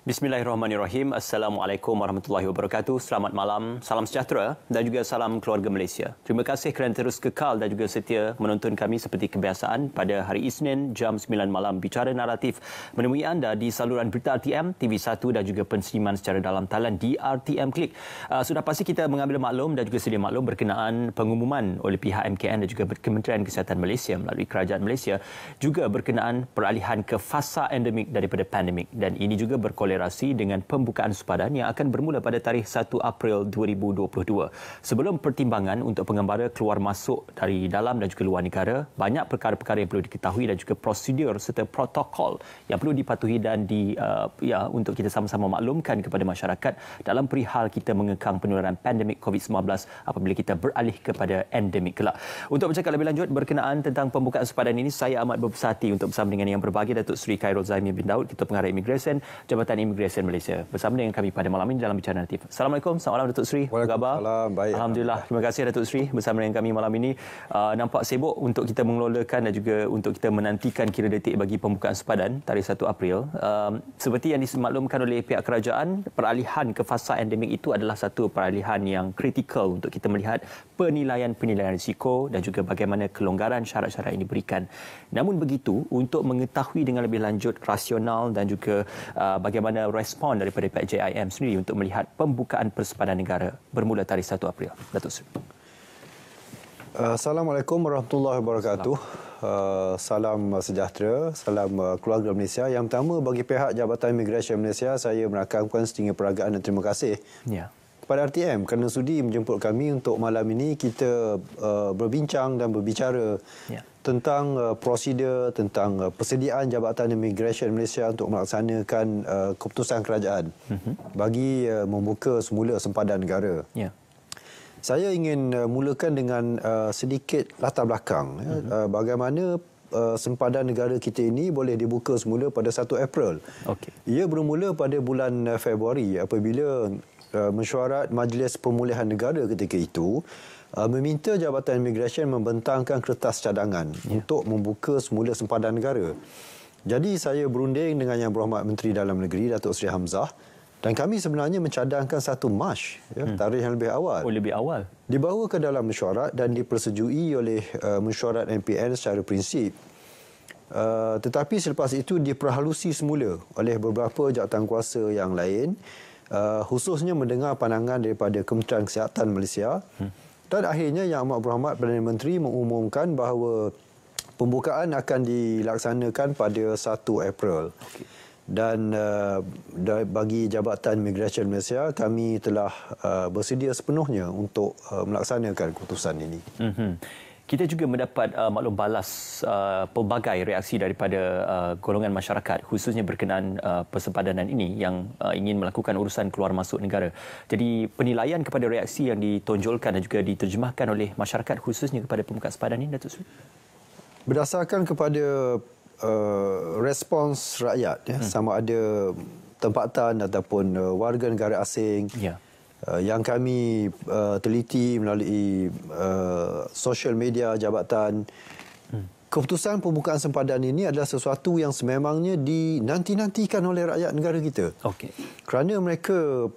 Bismillahirrahmanirrahim. Assalamualaikum warahmatullahi wabarakatuh. Selamat malam, salam sejahtera dan juga salam keluarga Malaysia. Terima kasih kerana terus kekal dan juga setia menonton kami seperti kebiasaan pada hari Isnin jam 9 malam. Bicara Naratif menemui anda di saluran berita RTM, TV1 dan juga pensiman secara dalam talian di RTM Klik. Sudah pasti kita mengambil maklum dan juga sedia maklum berkenaan pengumuman oleh pihak MKN dan juga Kementerian Kesihatan Malaysia melalui Kerajaan Malaysia juga berkenaan peralihan ke fasa endemik daripada pandemik, dan ini juga berkolerasi dengan pembukaan sempadan yang akan bermula pada tarikh 1 April 2022. Sebelum pertimbangan untuk pengembara keluar masuk dari dalam dan juga luar negara, banyak perkara-perkara yang perlu diketahui dan juga prosedur serta protokol yang perlu dipatuhi dan untuk kita sama-sama maklumkan kepada masyarakat dalam perihal kita mengekang penularan pandemik COVID-19 apabila kita beralih kepada endemik kelak. Untuk bercakap lebih lanjut berkenaan tentang pembukaan sempadan ini, saya amat berbesar hati untuk bersama dengan yang berbahagia Datuk Seri Khairul Zaimi bin Daud, Ketua Pengarah Imigresen Jabatan Imigresen Malaysia, bersama dengan kami pada malam ini dalam Bicara Naratif. Assalamualaikum, selamat malam Datuk Seri. Apa khabar? Baik. Alhamdulillah. Terima kasih Datuk Seri bersama dengan kami malam ini. Nampak sibuk untuk kita mengelolakan dan juga untuk kita menantikan kira detik bagi pembukaan sempadan tarikh 1 April. Seperti yang dimaklumkan oleh pihak kerajaan, peralihan ke fasa endemik itu adalah satu peralihan yang kritikal untuk kita melihat penilaian risiko dan juga bagaimana kelonggaran syarat-syarat yang diberikan. Namun begitu, untuk mengetahui dengan lebih lanjut rasional dan juga bagaimana respon daripada pihak JIM sendiri untuk melihat pembukaan persempadan negara bermula tarikh 1 April. Datuk Seri. Assalamualaikum warahmatullahi wabarakatuh. Salam sejahtera, salam keluarga Malaysia. Yang pertama, bagi pihak Jabatan Imigresen Malaysia, saya merakamkan setinggi peragaan dan terima kasih kepada RTM kerana sudi menjemput kami untuk malam ini kita berbincang dan berbicara tentang prosedur, tentang persediaan Jabatan Imigresen Malaysia untuk melaksanakan keputusan kerajaan bagi membuka semula sempadan negara. Saya ingin mulakan dengan sedikit latar belakang bagaimana sempadan negara kita ini boleh dibuka semula pada 1 April. Ia bermula pada bulan Februari apabila mesyuarat Majlis Pemulihan Negara ketika itu meminta Jabatan Imigresen membentangkan kertas cadangan untuk membuka semula sempadan negara. Jadi saya berunding dengan Yang Berhormat Menteri Dalam Negeri Datuk Seri Hamzah, dan kami sebenarnya mencadangkan 1 Mac, tarikh yang lebih awal. Lebih awal. Dibawa ke dalam mesyuarat dan dipersetujui oleh mesyuarat MPN secara prinsip. Tetapi selepas itu diperhalusi semula oleh beberapa jawatankuasa yang lain, khususnya mendengar pandangan daripada Kementerian Kesihatan Malaysia. Dan akhirnya Yang Amat Berhormat Perdana Menteri mengumumkan bahawa pembukaan akan dilaksanakan pada 1 April. Dan bagi Jabatan Imigresen Malaysia, kami telah bersedia sepenuhnya untuk melaksanakan keputusan ini. Kita juga mendapat maklum balas pelbagai reaksi daripada golongan masyarakat, khususnya berkenaan persempadanan ini yang ingin melakukan urusan keluar masuk negara. Jadi penilaian kepada reaksi yang ditonjolkan dan juga diterjemahkan oleh masyarakat khususnya kepada pembukaan sempadan ini, Datuk Seri? Berdasarkan kepada respons rakyat, sama ada tempatan ataupun warga negara asing, yang kami teliti melalui sosial media jabatan, keputusan pembukaan sempadan ini adalah sesuatu yang sememangnya dinanti-nantikan oleh rakyat negara kita. Kerana mereka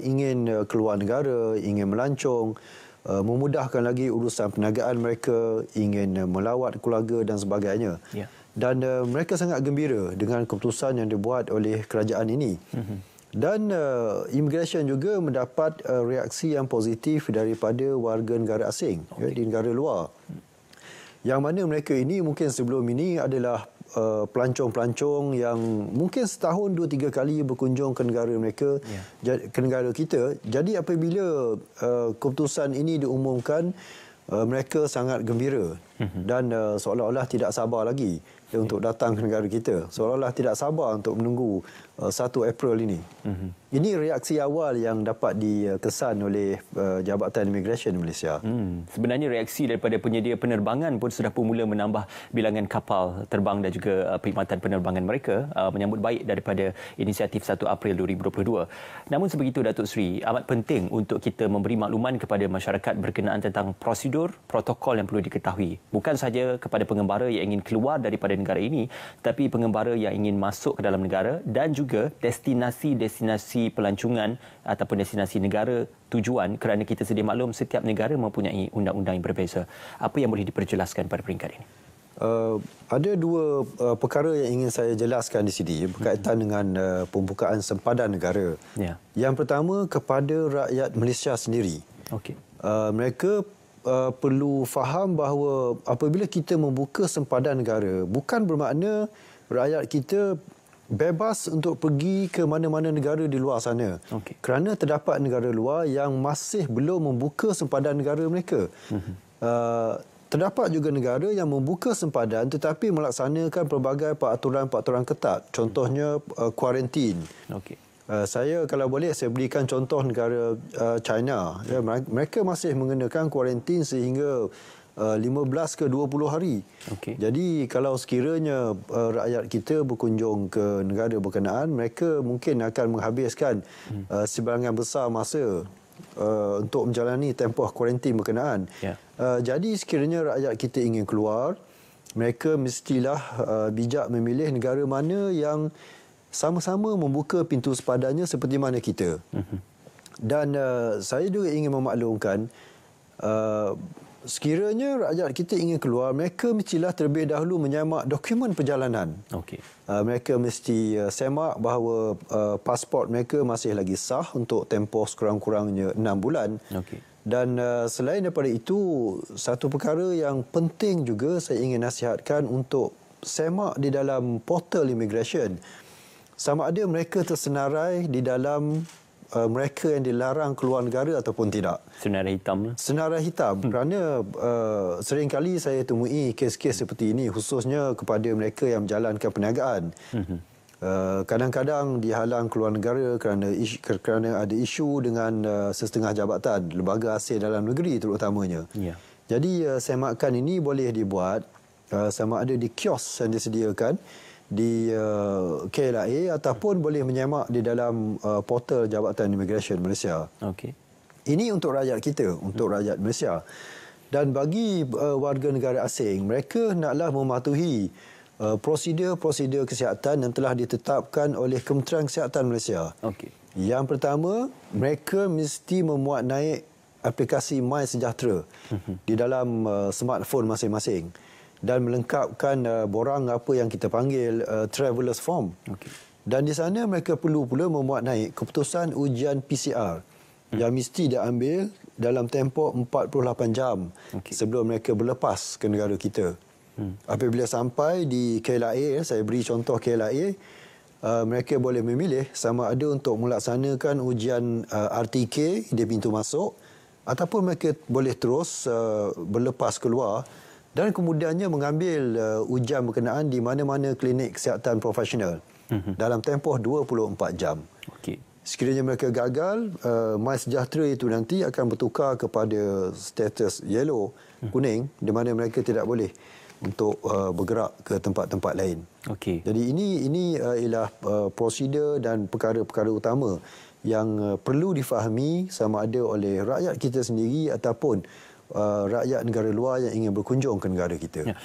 ingin keluar negara, ingin melancong, memudahkan lagi urusan perniagaan mereka, ingin melawat keluarga dan sebagainya. Dan mereka sangat gembira dengan keputusan yang dibuat oleh kerajaan ini. Dan imigresen juga mendapat reaksi yang positif daripada warga negara asing di negara luar. Yang mana mereka ini mungkin sebelum ini adalah pelancong-pelancong yang mungkin setahun 2-3 kali berkunjung ke negara mereka, ke negara kita. Jadi apabila keputusan ini diumumkan, mereka sangat gembira dan seolah-olah tidak sabar lagi untuk datang ke negara kita. Seolah-olah tidak sabar untuk menunggu 1 April ini. Ini reaksi awal yang dapat dikesan oleh Jabatan Imigresen Malaysia. Sebenarnya reaksi daripada penyedia penerbangan pun sudah pun mula menambah bilangan kapal terbang dan juga perkhidmatan penerbangan mereka menyambut baik daripada inisiatif 1 April 2022. Namun sebegitu Datuk Seri, amat penting untuk kita memberi makluman kepada masyarakat berkenaan tentang prosedur, protokol yang perlu diketahui Bukan sahaja kepada pengembara yang ingin keluar daripada negara ini, tetapi pengembara yang ingin masuk ke dalam negara dan juga destinasi-destinasi pelancongan ataupun destinasi negara tujuan, kerana kita sedia maklum setiap negara mempunyai undang-undang yang berbeza. Apa yang boleh diperjelaskan pada peringkat ini? Ada dua perkara yang ingin saya jelaskan di sini berkaitan dengan pembukaan sempadan negara. Ya. Yang pertama, kepada rakyat Malaysia sendiri. Okey. Mereka perlu faham bahawa apabila kita membuka sempadan negara, bukan bermakna rakyat kita bebas untuk pergi ke mana-mana negara di luar sana. Okay. Kerana terdapat negara luar yang masih belum membuka sempadan negara mereka. Terdapat juga negara yang membuka sempadan tetapi melaksanakan pelbagai peraturan-peraturan ketat. Contohnya kuarantin. Okay. Saya kalau boleh saya berikan contoh negara China. Ya, mereka masih mengenakan kuarantin sehingga 15 ke 20 hari. Okay. Jadi kalau sekiranya rakyat kita berkunjung ke negara berkenaan, mereka mungkin akan menghabiskan sebahagian besar masa untuk menjalani tempoh kuarantin berkenaan. Yeah. Jadi sekiranya rakyat kita ingin keluar, mereka mestilah bijak memilih negara mana yang sama-sama membuka pintu sempadannya seperti mana kita. Dan saya juga ingin memaklumkan, sekiranya rakyat kita ingin keluar, mereka mestilah terlebih dahulu menyemak dokumen perjalanan. Okay. Mereka mesti semak bahawa pasport mereka masih lagi sah untuk tempoh sekurang-kurangnya 6 bulan. Okay. Dan selain daripada itu, satu perkara yang penting juga saya ingin nasihatkan untuk semak di dalam portal immigration. Sama ada mereka tersenarai di dalam mereka yang dilarang keluar negara ataupun tidak. Senarai hitam. Senarai hitam. Kerana seringkali saya temui kes-kes seperti ini, khususnya kepada mereka yang menjalankan perniagaan. Kadang-kadang dihalang keluar negara kerana ada isu dengan sesetengah jabatan, lembaga asing dalam negeri terutamanya. Yeah. Jadi semakan ini boleh dibuat sama ada di kios yang disediakan di KLIA ataupun boleh menyemak di dalam portal Jabatan Immigration Malaysia. Okey. Ini untuk rakyat kita, untuk rakyat Malaysia. Dan bagi warga negara asing, mereka naklah mematuhi prosedur-prosedur kesihatan yang telah ditetapkan oleh Kementerian Kesihatan Malaysia. Okey. Yang pertama, mereka mesti memuat naik aplikasi MySejahtera di dalam smartphone masing-masing dan melengkapkan borang apa yang kita panggil traveller's form. Okay. Dan di sana mereka perlu pula memuat naik keputusan ujian PCR yang mesti diambil dalam tempoh 48 jam sebelum mereka berlepas ke negara kita. Apabila sampai di KLIA, saya beri contoh KLIA, mereka boleh memilih sama ada untuk melaksanakan ujian RTK di pintu masuk ataupun mereka boleh terus berlepas keluar dan kemudiannya mengambil ujian berkenaan di mana-mana klinik kesihatan profesional dalam tempoh 24 jam. Okay. Sekiranya mereka gagal, MySejahtera itu nanti akan bertukar kepada status yellow, kuning, di mana mereka tidak boleh untuk bergerak ke tempat-tempat lain. Okay. Jadi ini ialah prosedur dan perkara-perkara utama yang perlu difahami sama ada oleh rakyat kita sendiri ataupun rakyat negara luar yang ingin berkunjung ke negara kita. Ya.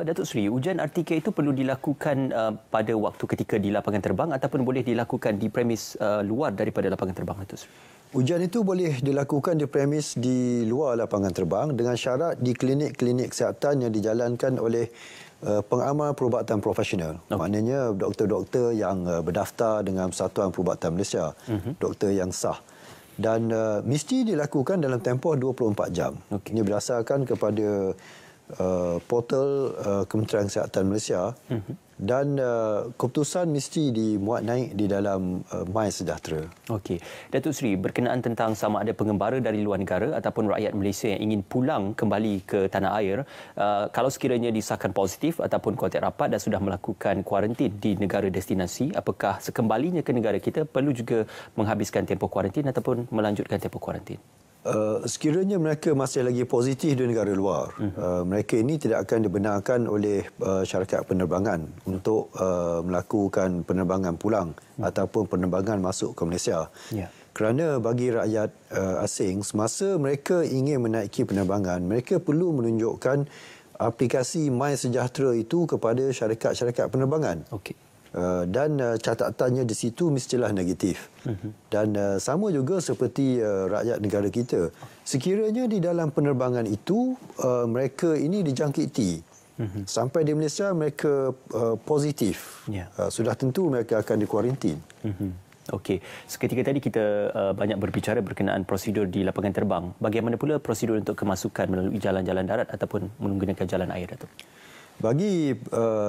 Datuk Seri, ujian RTK itu perlu dilakukan pada waktu ketika di lapangan terbang ataupun boleh dilakukan di premis luar daripada lapangan terbang, Datuk Seri? Ujian itu boleh dilakukan di premis di luar lapangan terbang dengan syarat di klinik-klinik kesihatan yang dijalankan oleh pengamal perubatan profesional. Okay. Maknanya doktor-doktor yang berdaftar dengan Persatuan Perubatan Malaysia, doktor yang sah. Dan mesti dilakukan dalam tempoh 24 jam. Okay. Ini berdasarkan kepada portal Kementerian Kesihatan Malaysia dan keputusan mesti dimuat naik di dalam MySejahtera. Okey. Datuk Seri, berkenaan tentang sama ada pengembara dari luar negara ataupun rakyat Malaysia yang ingin pulang kembali ke tanah air, kalau sekiranya disahkan positif ataupun kontak rapat dan sudah melakukan kuarantin di negara destinasi, apakah sekembalinya ke negara kita perlu juga menghabiskan tempoh kuarantin ataupun melanjutkan tempoh kuarantin? Sekiranya mereka masih lagi positif di negara luar, mereka ini tidak akan dibenarkan oleh syarikat penerbangan untuk melakukan penerbangan pulang ataupun penerbangan masuk ke Malaysia. Yeah. Kerana bagi rakyat asing, semasa mereka ingin menaiki penerbangan, mereka perlu menunjukkan aplikasi MySejahtera itu kepada syarikat-syarikat penerbangan. Okey. Dan catatannya di situ mestilah negatif. Dan sama juga seperti rakyat negara kita. Sekiranya di dalam penerbangan itu mereka ini dijangkiti. Sampai di Malaysia mereka positif. Sudah tentu mereka akan dikuarantin. Okey, seketika tadi kita banyak berbicara berkenaan prosedur di lapangan terbang. Bagaimana pula prosedur untuk kemasukan melalui jalan-jalan darat ataupun menggunakan jalan air, Datuk? Bagi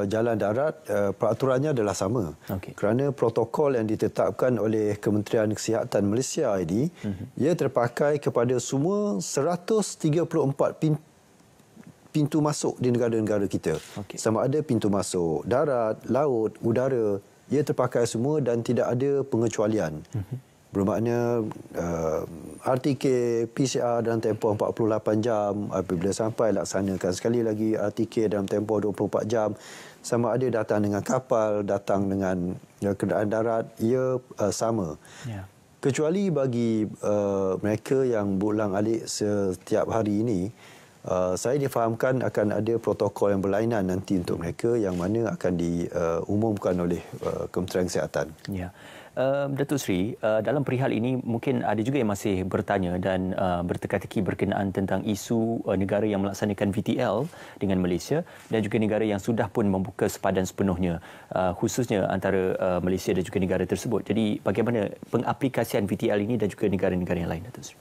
jalan darat, peraturannya adalah sama. Kerana protokol yang ditetapkan oleh Kementerian Kesihatan Malaysia ini, ia terpakai kepada semua 134 pintu masuk di negara-negara kita. Sama ada pintu masuk darat, laut, udara, ia terpakai semua dan tidak ada pengecualian. Bermakna RTK, PCR dalam tempoh 48 jam, apabila sampai laksanakan sekali lagi RTK dalam tempoh 24 jam. Sama ada datang dengan kapal, datang dengan kenderaan darat, ia sama. Kecuali bagi mereka yang berulang-alik setiap hari ini, saya difahamkan akan ada protokol yang berlainan nanti untuk mereka yang mana akan diumumkan oleh Kementerian Kesihatan. Ya. Datuk Seri, dalam perihal ini mungkin ada juga yang masih bertanya dan berteka-teki berkenaan tentang isu negara yang melaksanakan VTL dengan Malaysia dan juga negara yang sudah pun membuka sepadan sepenuhnya, khususnya antara Malaysia dan juga negara tersebut. Jadi bagaimana pengaplikasian VTL ini dan juga negara-negara yang lain, Datuk Seri?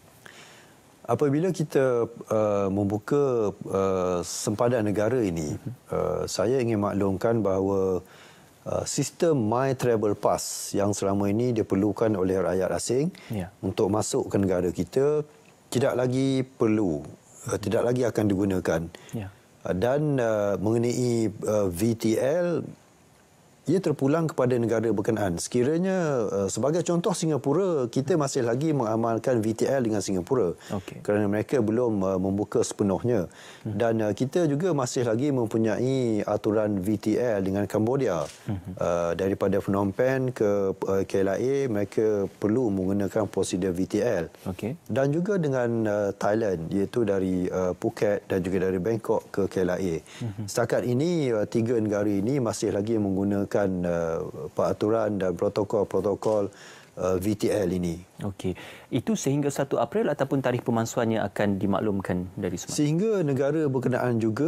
Apabila kita membuka sempadan negara ini, saya ingin maklumkan bahawa sistem My Travel Pass yang selama ini diperlukan oleh rakyat asing untuk masuk ke negara kita tidak lagi perlu, tidak lagi akan digunakan. Dan mengenai VTL, ia terpulang kepada negara berkenaan. Sekiranya sebagai contoh Singapura, kita masih lagi mengamalkan VTL dengan Singapura kerana mereka belum membuka sepenuhnya. Dan kita juga masih lagi mempunyai aturan VTL dengan Cambodia. Daripada Phnom Penh ke KLIA, mereka perlu menggunakan prosedur VTL. Dan juga dengan Thailand, iaitu dari Phuket dan juga dari Bangkok ke KLIA. Setakat ini, tiga negara ini masih lagi menggunakan peraturan dan protokol-protokol VTL ini. Okey. Itu sehingga 1 April ataupun tarikh pemansuhannya akan dimaklumkan dari semasa? Sehingga negara berkenaan juga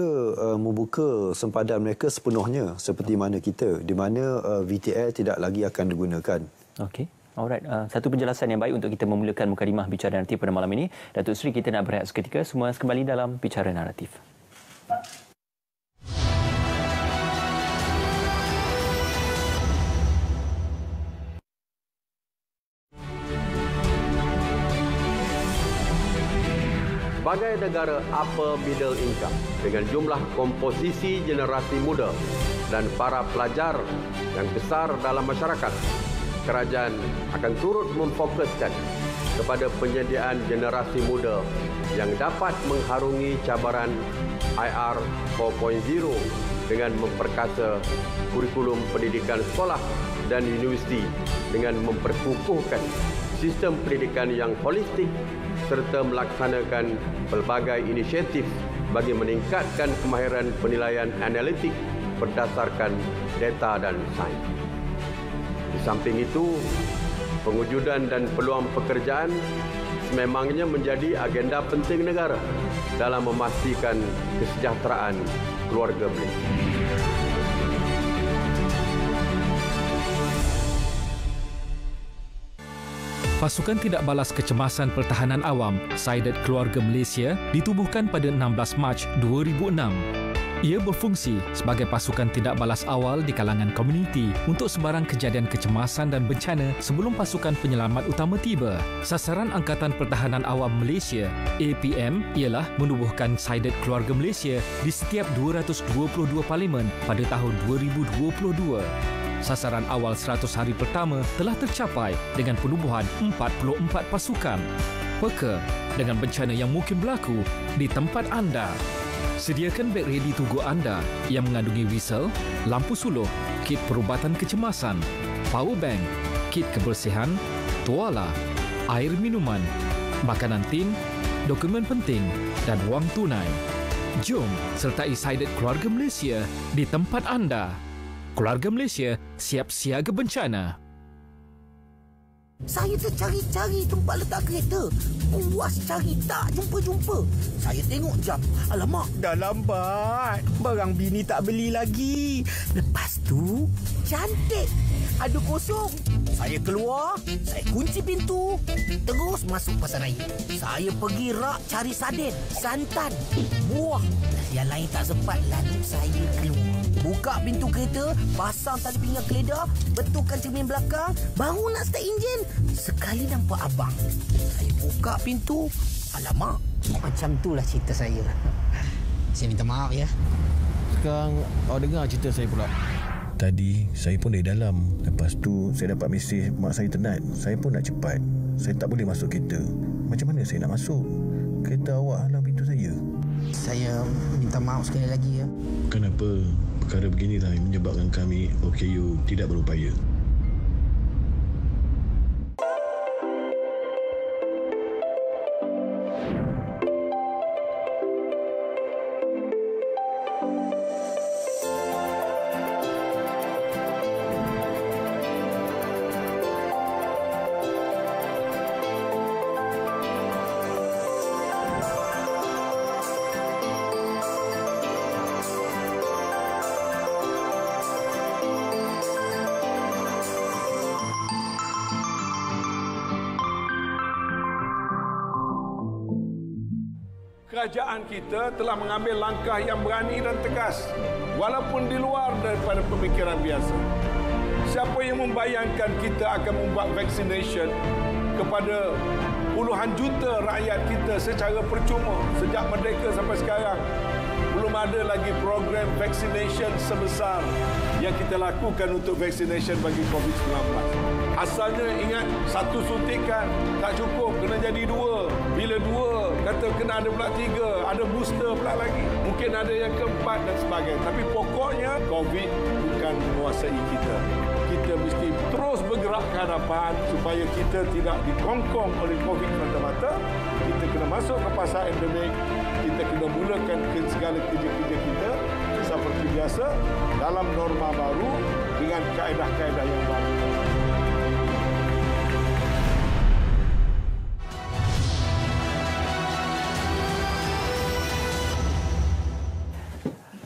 membuka sempadan mereka sepenuhnya seperti mana kita, di mana VTL tidak lagi akan digunakan. Okey. Alright, satu penjelasan yang baik untuk kita memulakan mukadimah bicara naratif pada malam ini. Datuk Seri, kita nak berehat seketika, semua kembali dalam Bicara Naratif. Sebagai negara upper middle income dengan jumlah komposisi generasi muda dan para pelajar yang besar dalam masyarakat, kerajaan akan turut memfokuskan kepada penyediaan generasi muda yang dapat mengharungi cabaran IR 4.0 dengan memperkasa kurikulum pendidikan sekolah dan universiti dengan memperkukuhkan sistem pendidikan yang holistik serta melaksanakan pelbagai inisiatif bagi meningkatkan kemahiran penilaian analitik berdasarkan data dan sains. Di samping itu, pengujudan dan peluang pekerjaan sememangnya menjadi agenda penting negara dalam memastikan kesejahteraan keluarga Malaysia. Pasukan Tidak Balas Kecemasan Pertahanan Awam Saidat Keluarga Malaysia ditubuhkan pada 16 Mac 2006. Ia berfungsi sebagai pasukan tidak balas awal di kalangan komuniti untuk sebarang kejadian kecemasan dan bencana sebelum pasukan penyelamat utama tiba. Sasaran Angkatan Pertahanan Awam Malaysia APM ialah menubuhkan Saidat Keluarga Malaysia di setiap 222 parlimen pada tahun 2022. Sasaran awal 100 hari pertama telah tercapai dengan penubuhan 44 pasukan. Peka dengan bencana yang mungkin berlaku di tempat anda. Sediakan beg ready to go anda yang mengandungi whistle, lampu suluh, kit perubatan kecemasan, power bank, kit kebersihan, tuala, air minuman, makanan tin, dokumen penting dan wang tunai. Jom sertai Sided Keluarga Malaysia di tempat anda. Keluarga Malaysia siap siaga bencana. Saya tercari-cari tempat letak kereta. Puas cari tak jumpa-jumpa. Saya tengok jam. Alamak, dah lambat. Barang bini tak beli lagi. Lepas tu, cantik. Ada kosong. Saya keluar, saya kunci pintu. Terus masuk pasar raya. Saya pergi rak cari sarden, santan, buah. Yang lain tak sempat, lalu saya keluar. Buka pintu kereta, pasang tali pinggang keledar, betulkan cermin belakang, baru nak start enjin. Sekali nampak abang. Saya buka pintu. Alamak, macam itulah cerita saya. Saya minta maaf ya. Sekarang awak dengar cerita saya pula. Tadi saya pun dari dalam. Lepas tu saya dapat mesej mak saya tenat. Saya pun nak cepat. Saya tak boleh masuk kereta. Macam mana saya nak masuk? Kereta awak halang pintu saya. Saya minta maaf sekali lagi ya. Kenapa perkara beginilah yang menyebabkan kami OKU tidak berupaya? Kerajaan kita telah mengambil langkah yang berani dan tegas walaupun di luar daripada pemikiran biasa. Siapa yang membayangkan kita akan membuat vaccination kepada puluhan juta rakyat kita secara percuma sejak merdeka sampai sekarang? Belum ada lagi program vaccination sebesar yang kita lakukan untuk vaccination bagi COVID-19. Asalnya ingat satu suntikan tak cukup, kena jadi dua. Bila dua, kata kena ada pula tiga, ada booster pula lagi. Mungkin ada yang keempat dan sebagainya. Tapi pokoknya COVID bukan menguasai kita. Kita mesti terus bergerak ke hadapan supaya kita tidak dikongkong oleh COVID semata-mata. Kita kena masuk ke pasar endemik. Kita kena mulakan segala kerja-kerja kita seperti biasa dalam norma baru dengan kaedah-kaedah yang baru.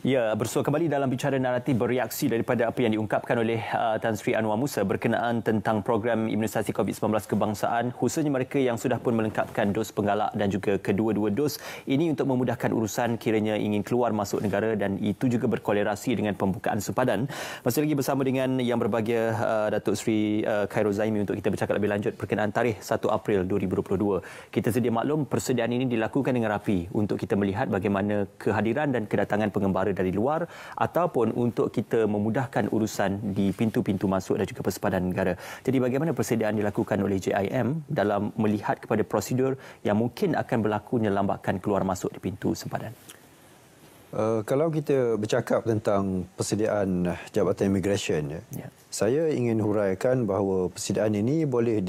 Ya, bersua kembali dalam bicara naratif bereaksi daripada apa yang diungkapkan oleh Tan Sri Anwar Musa berkenaan tentang program imunisasi COVID-19 kebangsaan, khususnya mereka yang sudah pun melengkapkan dos penggalak dan juga kedua-dua dos ini untuk memudahkan urusan kiranya ingin keluar masuk negara, dan itu juga berkolerasi dengan pembukaan sempadan. Masih lagi bersama dengan yang berbahagia Datuk Seri Khairul Zaimi untuk kita bercakap lebih lanjut berkenaan tarikh 1 April 2022. Kita sedia maklum persediaan ini dilakukan dengan rapi untuk kita melihat bagaimana kehadiran dan kedatangan pengembara dari luar ataupun untuk kita memudahkan urusan di pintu-pintu masuk dan juga persempadan negara. Jadi bagaimana persediaan dilakukan oleh JIM dalam melihat kepada prosedur yang mungkin akan berlakunya lambakan keluar masuk di pintu sempadan? Kalau kita bercakap tentang persediaan Jabatan Immigration, saya ingin huraikan bahawa persediaan ini boleh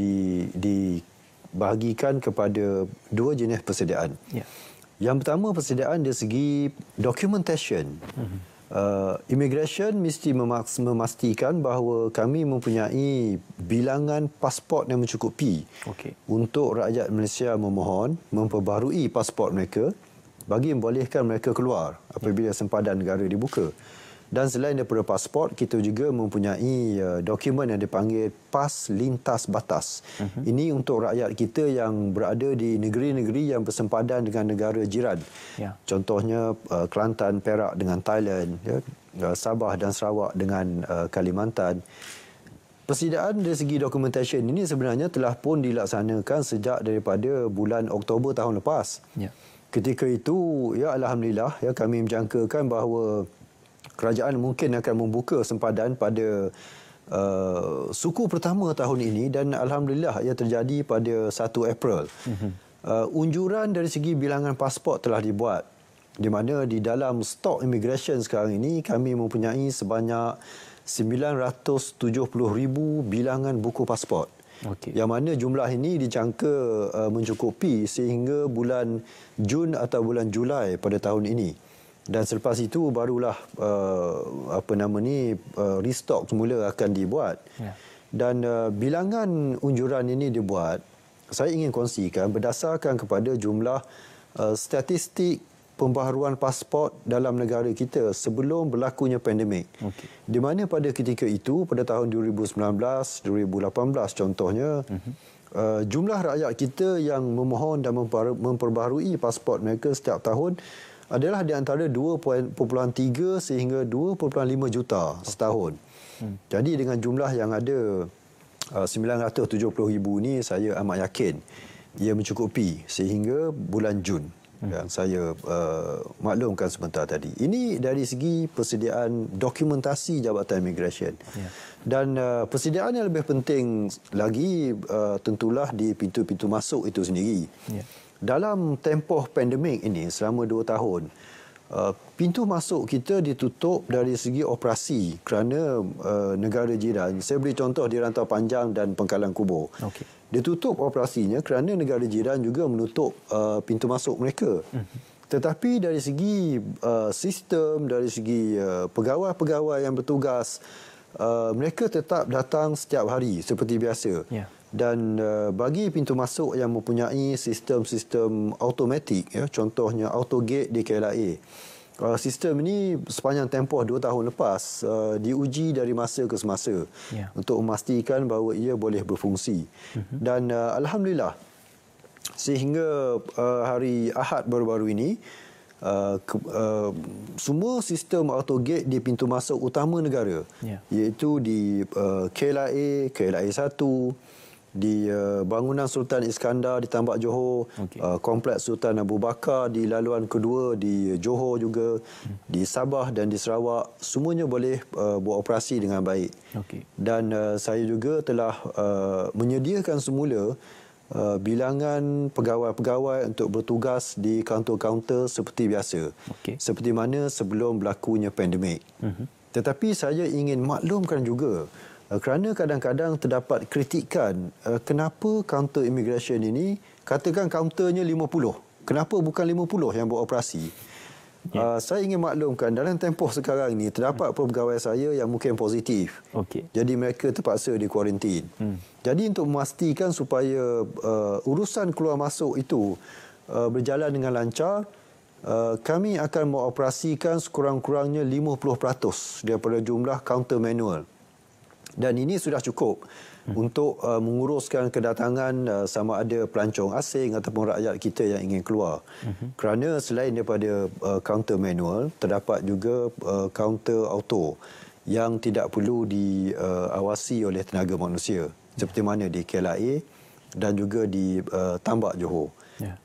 dibahagikan kepada dua jenis persediaan. Yang pertama, persediaan dari segi documentation. Immigration mesti memastikan bahawa kami mempunyai bilangan pasport yang mencukupi untuk rakyat Malaysia memohon memperbarui pasport mereka bagi membolehkan mereka keluar apabila sempadan negara dibuka. Dan selain daripada pasport, kita juga mempunyai dokumen yang dipanggil Pas Lintas Batas. Ini untuk rakyat kita yang berada di negeri-negeri yang bersempadan dengan negara jiran. Contohnya Kelantan, Perak dengan Thailand, Sabah dan Sarawak dengan Kalimantan. Persediaan dari segi documentation ini sebenarnya telah pun dilaksanakan sejak daripada bulan Oktober tahun lepas. Ketika itu, alhamdulillah, kami menjangkakan bahawa kerajaan mungkin akan membuka sempadan pada suku pertama tahun ini, dan alhamdulillah ia terjadi pada 1 April. Unjuran dari segi bilangan pasport telah dibuat, di mana di dalam stok immigration sekarang ini kami mempunyai sebanyak 970,000 bilangan buku pasport. Yang mana jumlah ini dijangka mencukupi sehingga bulan Jun atau bulan Julai pada tahun ini. Dan selepas itu barulah restock semula akan dibuat. Dan bilangan unjuran ini dibuat, saya ingin kongsikan berdasarkan kepada jumlah statistik pembaharuan pasport dalam negara kita sebelum berlakunya pandemik. Di mana pada ketika itu, pada tahun 2019, 2018 contohnya, jumlah rakyat kita yang memohon dan memperbaharui pasport mereka setiap tahun adalah di antara 2.3 sehingga 2.5 juta setahun. Jadi dengan jumlah yang ada 970,000 ni, saya amat yakin ia mencukupi sehingga bulan Jun yang saya maklumkan sebentar tadi. Ini dari segi persediaan dokumentasi Jabatan Immigration. Dan persediaan yang lebih penting lagi tentulah di pintu-pintu masuk itu sendiri. Dalam tempoh pandemik ini selama 2 tahun, pintu masuk kita ditutup dari segi operasi kerana negara jiran. Saya beri contoh di Rantau Panjang dan Pengkalan Kubur. Ditutup operasinya kerana negara jiran juga menutup pintu masuk mereka. Tetapi dari segi sistem, dari segi pegawai-pegawai yang bertugas, mereka tetap datang setiap hari seperti biasa. Dan bagi pintu masuk yang mempunyai sistem-sistem automatik, contohnya autogate di KLIA, sistem ini sepanjang tempoh 2 tahun lepas diuji dari masa ke semasa untuk memastikan bahawa ia boleh berfungsi. Dan alhamdulillah, sehingga hari Ahad baru-baru ini, semua sistem autogate di pintu masuk utama negara, iaitu di KLIA, KLIA 1, di bangunan Sultan Iskandar di Tambak Johor, kompleks Sultan Abu Bakar di laluan kedua di Johor juga, di Sabah dan di Sarawak, semuanya boleh beroperasi dengan baik. Dan saya juga telah menyediakan semula bilangan pegawai-pegawai untuk bertugas di kaunter-kaunter seperti biasa, seperti mana sebelum berlakunya pandemik. Tetapi saya ingin maklumkan juga, kerana kadang-kadang terdapat kritikan, kenapa kaunter immigration ini, katakan kaunternya 50, kenapa bukan 50 yang beroperasi? Saya ingin maklumkan, dalam tempoh sekarang ini terdapat pegawai saya yang mungkin positif. Jadi mereka terpaksa di kuarantin. Jadi untuk memastikan supaya urusan keluar masuk itu berjalan dengan lancar, kami akan mengoperasikan sekurang-kurangnya 50% daripada jumlah kaunter manual. Dan ini sudah cukup untuk menguruskan kedatangan sama ada pelancong asing ataupun rakyat kita yang ingin keluar. Kerana selain daripada kaunter manual, terdapat juga kaunter auto yang tidak perlu diawasi oleh tenaga manusia, seperti mana di KLIA dan juga di Tambak Johor.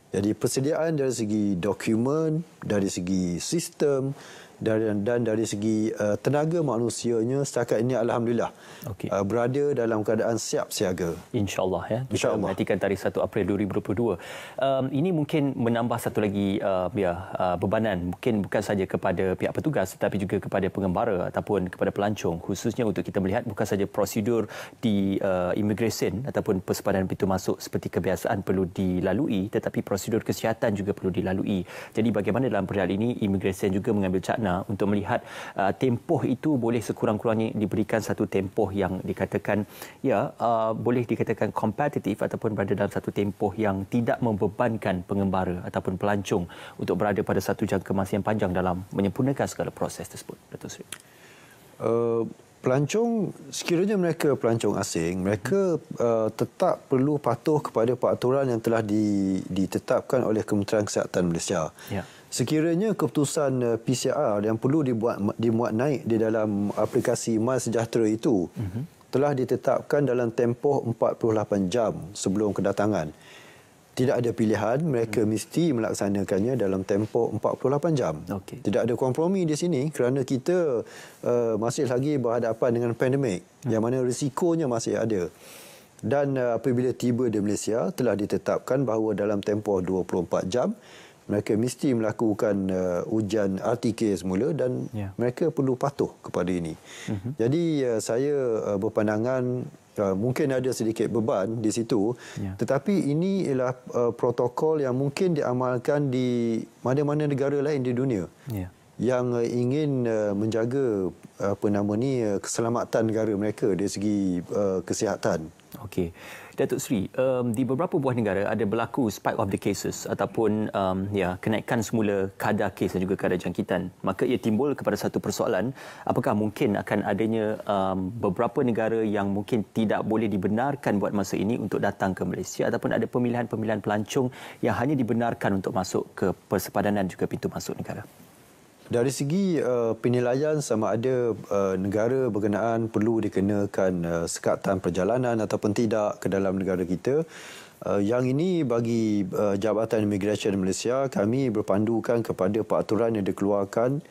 Jadi persediaan dari segi dokumen, dari segi sistem dan dari segi tenaga manusianya setakat ini alhamdulillah berada dalam keadaan siap siaga. InsyaAllah ya. InsyaAllah. Nantikan tarikh 1 April 2022. Ini mungkin menambah satu lagi bebanan, mungkin bukan saja kepada pihak petugas tetapi juga kepada pengembara ataupun kepada pelancong, khususnya untuk kita melihat bukan saja prosedur di immigration ataupun persepadan pintu masuk seperti kebiasaan perlu dilalui, tetapi prosedur kesihatan juga perlu dilalui. Jadi bagaimana dalam perihal ini immigration juga mengambil cakna untuk melihat tempoh itu boleh sekurang-kurangnya diberikan satu tempoh yang dikatakan boleh dikatakan kompetitif ataupun berada dalam satu tempoh yang tidak membebankan pengembara ataupun pelancong untuk berada pada satu jangka masa yang panjang dalam menyempurnakan segala proses tersebut. Datuk Seri. Pelancong, sekiranya mereka pelancong asing, mereka tetap perlu patuh kepada peraturan yang telah ditetapkan oleh Kementerian Kesihatan Malaysia. Sekiranya keputusan PCR yang perlu dimuat naik di dalam aplikasi MySejahtera itu telah ditetapkan dalam tempoh 48 jam sebelum kedatangan, tidak ada pilihan, mereka mesti melaksanakannya dalam tempoh 48 jam. Tidak ada kompromi di sini kerana kita masih lagi berhadapan dengan pandemik yang mana risikonya masih ada. Dan apabila tiba di Malaysia, telah ditetapkan bahawa dalam tempoh 24 jam mereka mesti melakukan ujian RTK semula dan mereka perlu patuh kepada ini. Jadi saya berpandangan mungkin ada sedikit beban di situ, tetapi ini ialah protokol yang mungkin diamalkan di mana-mana negara lain di dunia. yang ingin menjaga keselamatan negara mereka dari segi kesihatan. Okey. Datuk Seri, di beberapa buah negara ada berlaku spike of the cases ataupun kenaikan semula kadar kes dan juga kadar jangkitan. Maka ia timbul kepada satu persoalan, apakah mungkin akan adanya beberapa negara yang mungkin tidak boleh dibenarkan buat masa ini untuk datang ke Malaysia, ataupun ada pemilihan-pemilihan pelancong yang hanya dibenarkan untuk masuk ke persepadanan juga pintu masuk negara? Dari segi penilaian sama ada negara berkenaan perlu dikenakan sekatan perjalanan ataupun tidak ke dalam negara kita, yang ini bagi Jabatan Imigresen Malaysia, kami berpandukan kepada peraturan yang dikeluarkan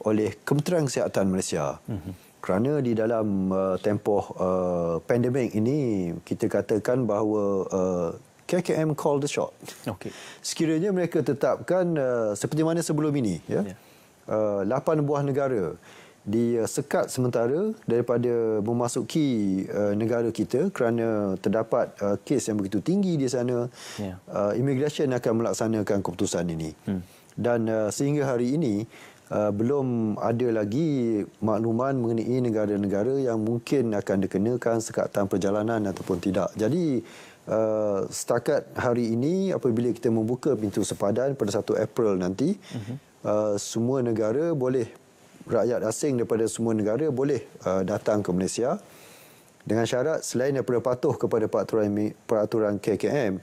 oleh Kementerian Kesihatan Malaysia. Kerana di dalam tempoh pandemik ini, kita katakan bahawa KKM call the shot. Okay. Sekiranya mereka tetapkan seperti mana sebelum ini, 8 buah negara disekat sementara daripada memasuki negara kita kerana terdapat kes yang begitu tinggi di sana. Immigration akan melaksanakan keputusan ini. Dan sehingga hari ini belum ada lagi makluman mengenai negara-negara yang mungkin akan dikenakan sekatan perjalanan ataupun tidak. Jadi setakat hari ini, apabila kita membuka pintu sepadan pada 1 April nanti, semua negara boleh, rakyat asing daripada semua negara boleh datang ke Malaysia dengan syarat selain daripada patuh kepada peraturan KKM,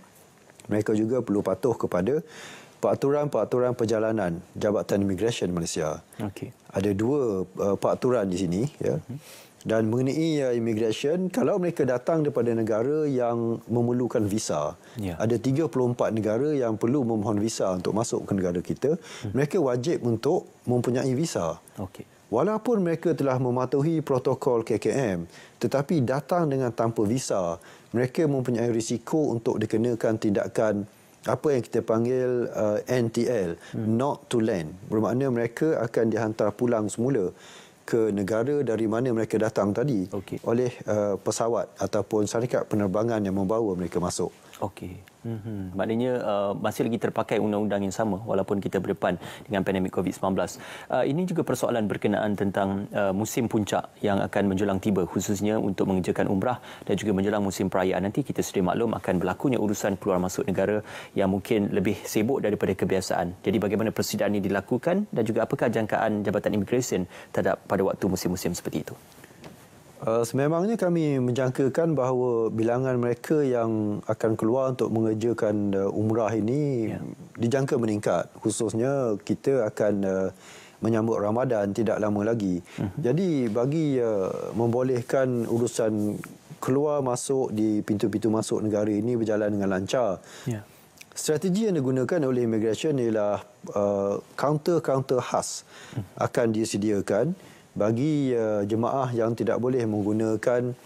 mereka juga perlu patuh kepada peraturan perjalanan Jabatan Imigresen Malaysia. Okay. Ada 2 peraturan di sini, Dan mengenai immigration, kalau mereka datang daripada negara yang memerlukan visa, ada 34 negara yang perlu memohon visa untuk masuk ke negara kita, mereka wajib untuk mempunyai visa. Okay. Walaupun mereka telah mematuhi protokol KKM, tetapi datang dengan tanpa visa, mereka mempunyai risiko untuk dikenakan tindakan apa yang kita panggil NTL, not to land. Bermakna mereka akan dihantar pulang semula ke negara dari mana mereka datang tadi oleh pesawat ataupun syarikat penerbangan yang membawa mereka masuk. Okey. Maknanya masih lagi terpakai undang-undang yang sama walaupun kita berdepan dengan pandemik COVID-19. Ini juga persoalan berkenaan tentang musim puncak yang akan menjelang tiba, khususnya untuk mengerjakan umrah dan juga menjelang musim perayaan nanti. Kita sedia maklum akan berlakunya urusan keluar masuk negara yang mungkin lebih sibuk daripada kebiasaan. Jadi bagaimana persediaan ini dilakukan dan juga apakah jangkaan Jabatan Imigresen terhadap pada waktu musim-musim seperti itu? Sememangnya kami menjangkakan bahawa bilangan mereka yang akan keluar untuk mengerjakan umrah ini dijangka meningkat. Khususnya kita akan menyambut Ramadan tidak lama lagi. Jadi bagi membolehkan urusan keluar masuk di pintu-pintu masuk negara ini berjalan dengan lancar, strategi yang digunakan oleh Immigration ialah kaunter-kaunter khas akan disediakan bagi jemaah yang tidak boleh menggunakan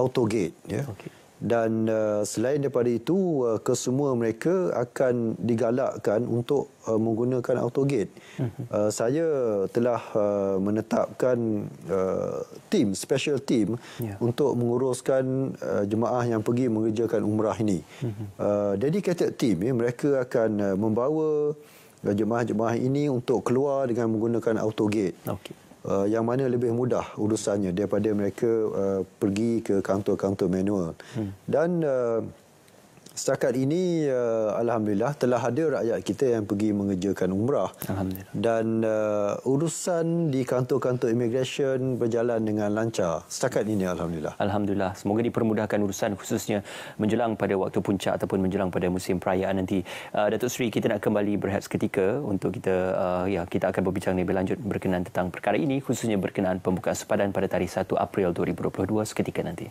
autogate. Dan selain daripada itu, kesemua mereka akan digalakkan untuk menggunakan autogate. Saya telah menetapkan special team untuk menguruskan jemaah yang pergi mengerjakan umrah ini. Dedicated team, mereka akan membawa jemaah-jemaah ini untuk keluar dengan menggunakan autogate. Yang mana lebih mudah urusannya daripada mereka pergi ke kaunter-kaunter manual. Dan setakat ini alhamdulillah telah ada rakyat kita yang pergi mengerjakan umrah. Alhamdulillah. Dan urusan di kantor-kantor immigration berjalan dengan lancar setakat ini, alhamdulillah. Alhamdulillah. Semoga dipermudahkan urusan khususnya menjelang pada waktu puncak ataupun menjelang pada musim perayaan nanti. Datuk Seri, kita nak kembali berehat seketika untuk kita kita akan berbincang lebih lanjut berkenaan tentang perkara ini, khususnya berkenaan pembukaan sepadan pada tarikh 1 April 2022 seketika nanti.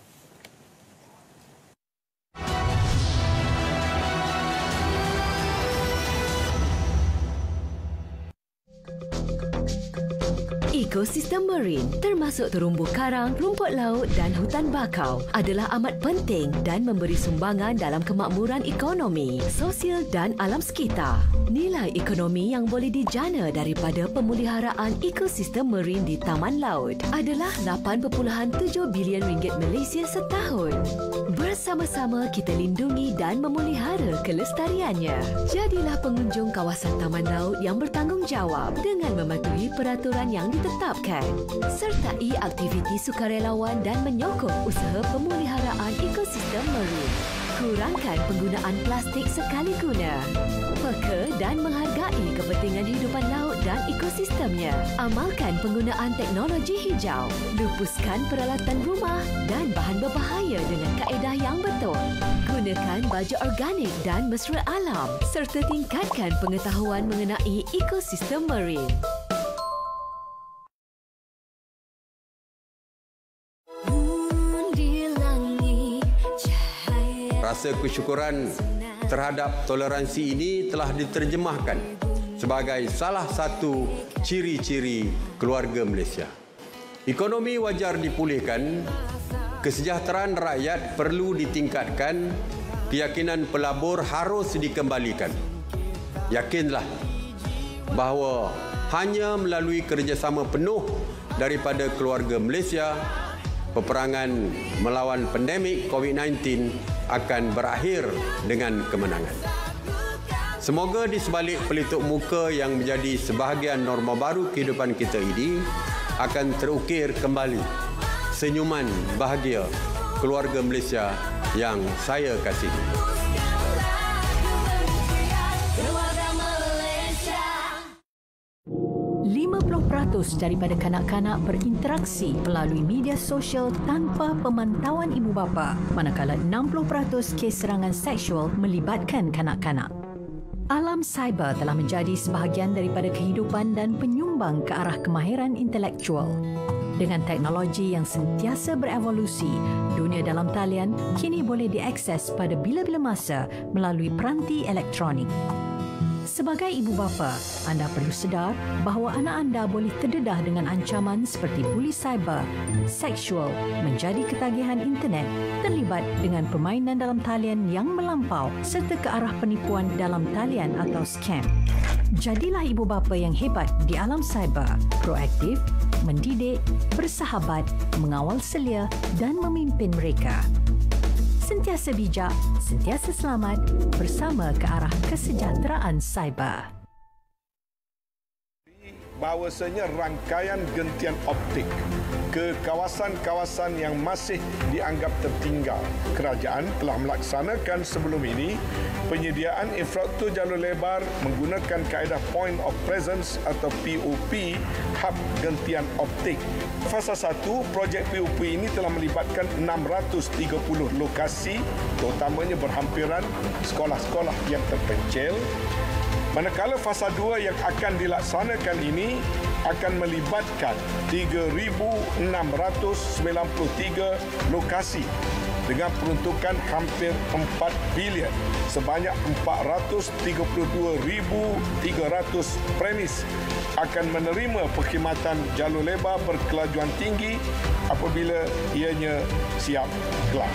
Ekosistem marine termasuk terumbu karang, rumput laut dan hutan bakau adalah amat penting dan memberi sumbangan dalam kemakmuran ekonomi, sosial dan alam sekitar. Nilai ekonomi yang boleh dijana daripada pemeliharaan ekosistem marine di taman laut adalah 8.7 bilion ringgit Malaysia setahun. Bersama-sama kita lindungi dan memelihara kelestariannya. Jadilah pengunjung kawasan taman laut yang bertanggungjawab dengan mematuhi peraturan yang ditetapkan. Sertai aktiviti sukarelawan dan menyokong usaha pemeliharaan ekosistem marine. Kurangkan penggunaan plastik sekali guna. Peka dan menghargai kepentingan hidupan laut dan ekosistemnya. Amalkan penggunaan teknologi hijau. Lupuskan peralatan rumah dan bahan berbahaya dengan kaedah yang betul. Gunakan baju organik dan mesra alam serta tingkatkan pengetahuan mengenai ekosistem marine. Rasa kesyukuran terhadap toleransi ini telah diterjemahkan sebagai salah satu ciri-ciri keluarga Malaysia. Ekonomi wajar dipulihkan, kesejahteraan rakyat perlu ditingkatkan, keyakinan pelabur harus dikembalikan. Yakinlah bahawa hanya melalui kerjasama penuh daripada keluarga Malaysia, peperangan melawan pandemik COVID-19 akan berakhir dengan kemenangan. Semoga di sebalik pelitup muka yang menjadi sebahagian norma baru kehidupan kita ini akan terukir kembali senyuman bahagia keluarga Malaysia yang saya kasihi. 50% daripada kanak-kanak berinteraksi melalui media sosial tanpa pemantauan ibu bapa, manakala 60% kes serangan seksual melibatkan kanak-kanak. Alam cyber telah menjadi sebahagian daripada kehidupan dan penyumbang ke arah kemahiran intelektual. Dengan teknologi yang sentiasa berevolusi, dunia dalam talian kini boleh diakses pada bila-bila masa melalui peranti elektronik. Sebagai ibu bapa, anda perlu sedar bahawa anak anda boleh terdedah dengan ancaman seperti buli cyber, seksual, menjadi ketagihan internet, terlibat dengan permainan dalam talian yang melampau serta ke arah penipuan dalam talian atau scam. Jadilah ibu bapa yang hebat di alam cyber, proaktif, mendidik, bersahabat, mengawal selia dan memimpin mereka. Sentiasa bijak, sentiasa selamat bersama ke arah kesejahteraan cyber. Bahawasanya rangkaian gentian optik ke kawasan-kawasan yang masih dianggap tertinggal. Kerajaan telah melaksanakan sebelum ini penyediaan infrastruktur jalur lebar menggunakan kaedah Point of Presence atau POP, hub gentian optik. Fasa 1, projek POP ini telah melibatkan 630 lokasi, terutamanya berhampiran sekolah-sekolah yang terpencil. Manakala fasa 2 yang akan dilaksanakan ini akan melibatkan 3,693 lokasi dengan peruntukan hampir 4 bilion. Sebanyak 432,300 premis akan menerima perkhidmatan jalur lebar berkelajuan tinggi apabila ianya siap kelak.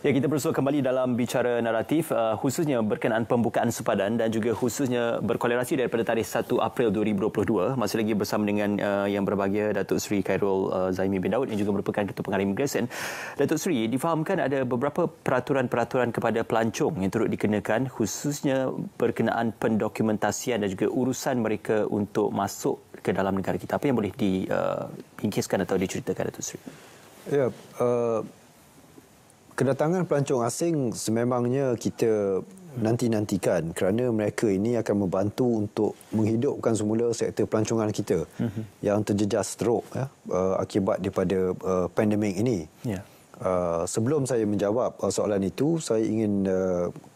Ya, kita bersua kembali dalam bicara naratif, khususnya berkenaan pembukaan sepadan dan juga khususnya berkolerasi daripada tarikh 1 April 2022. Masih lagi bersama dengan yang berbahagia Datuk Seri Khairul Zaimi bin Daud yang juga merupakan Ketua Pengarah Imigresen. Datuk Seri, difahamkan ada beberapa peraturan-peraturan kepada pelancong yang turut dikenakan, khususnya berkenaan pendokumentasian dan juga urusan mereka untuk masuk ke dalam negara kita. Apa yang boleh dibingkiskan atau diceritakan, Datuk Seri? Ya, kedatangan pelancong asing sememangnya kita nanti-nantikan kerana mereka ini akan membantu untuk menghidupkan semula sektor pelancongan kita yang terjejas teruk akibat daripada pandemik ini. Yeah. Sebelum saya menjawab soalan itu, saya ingin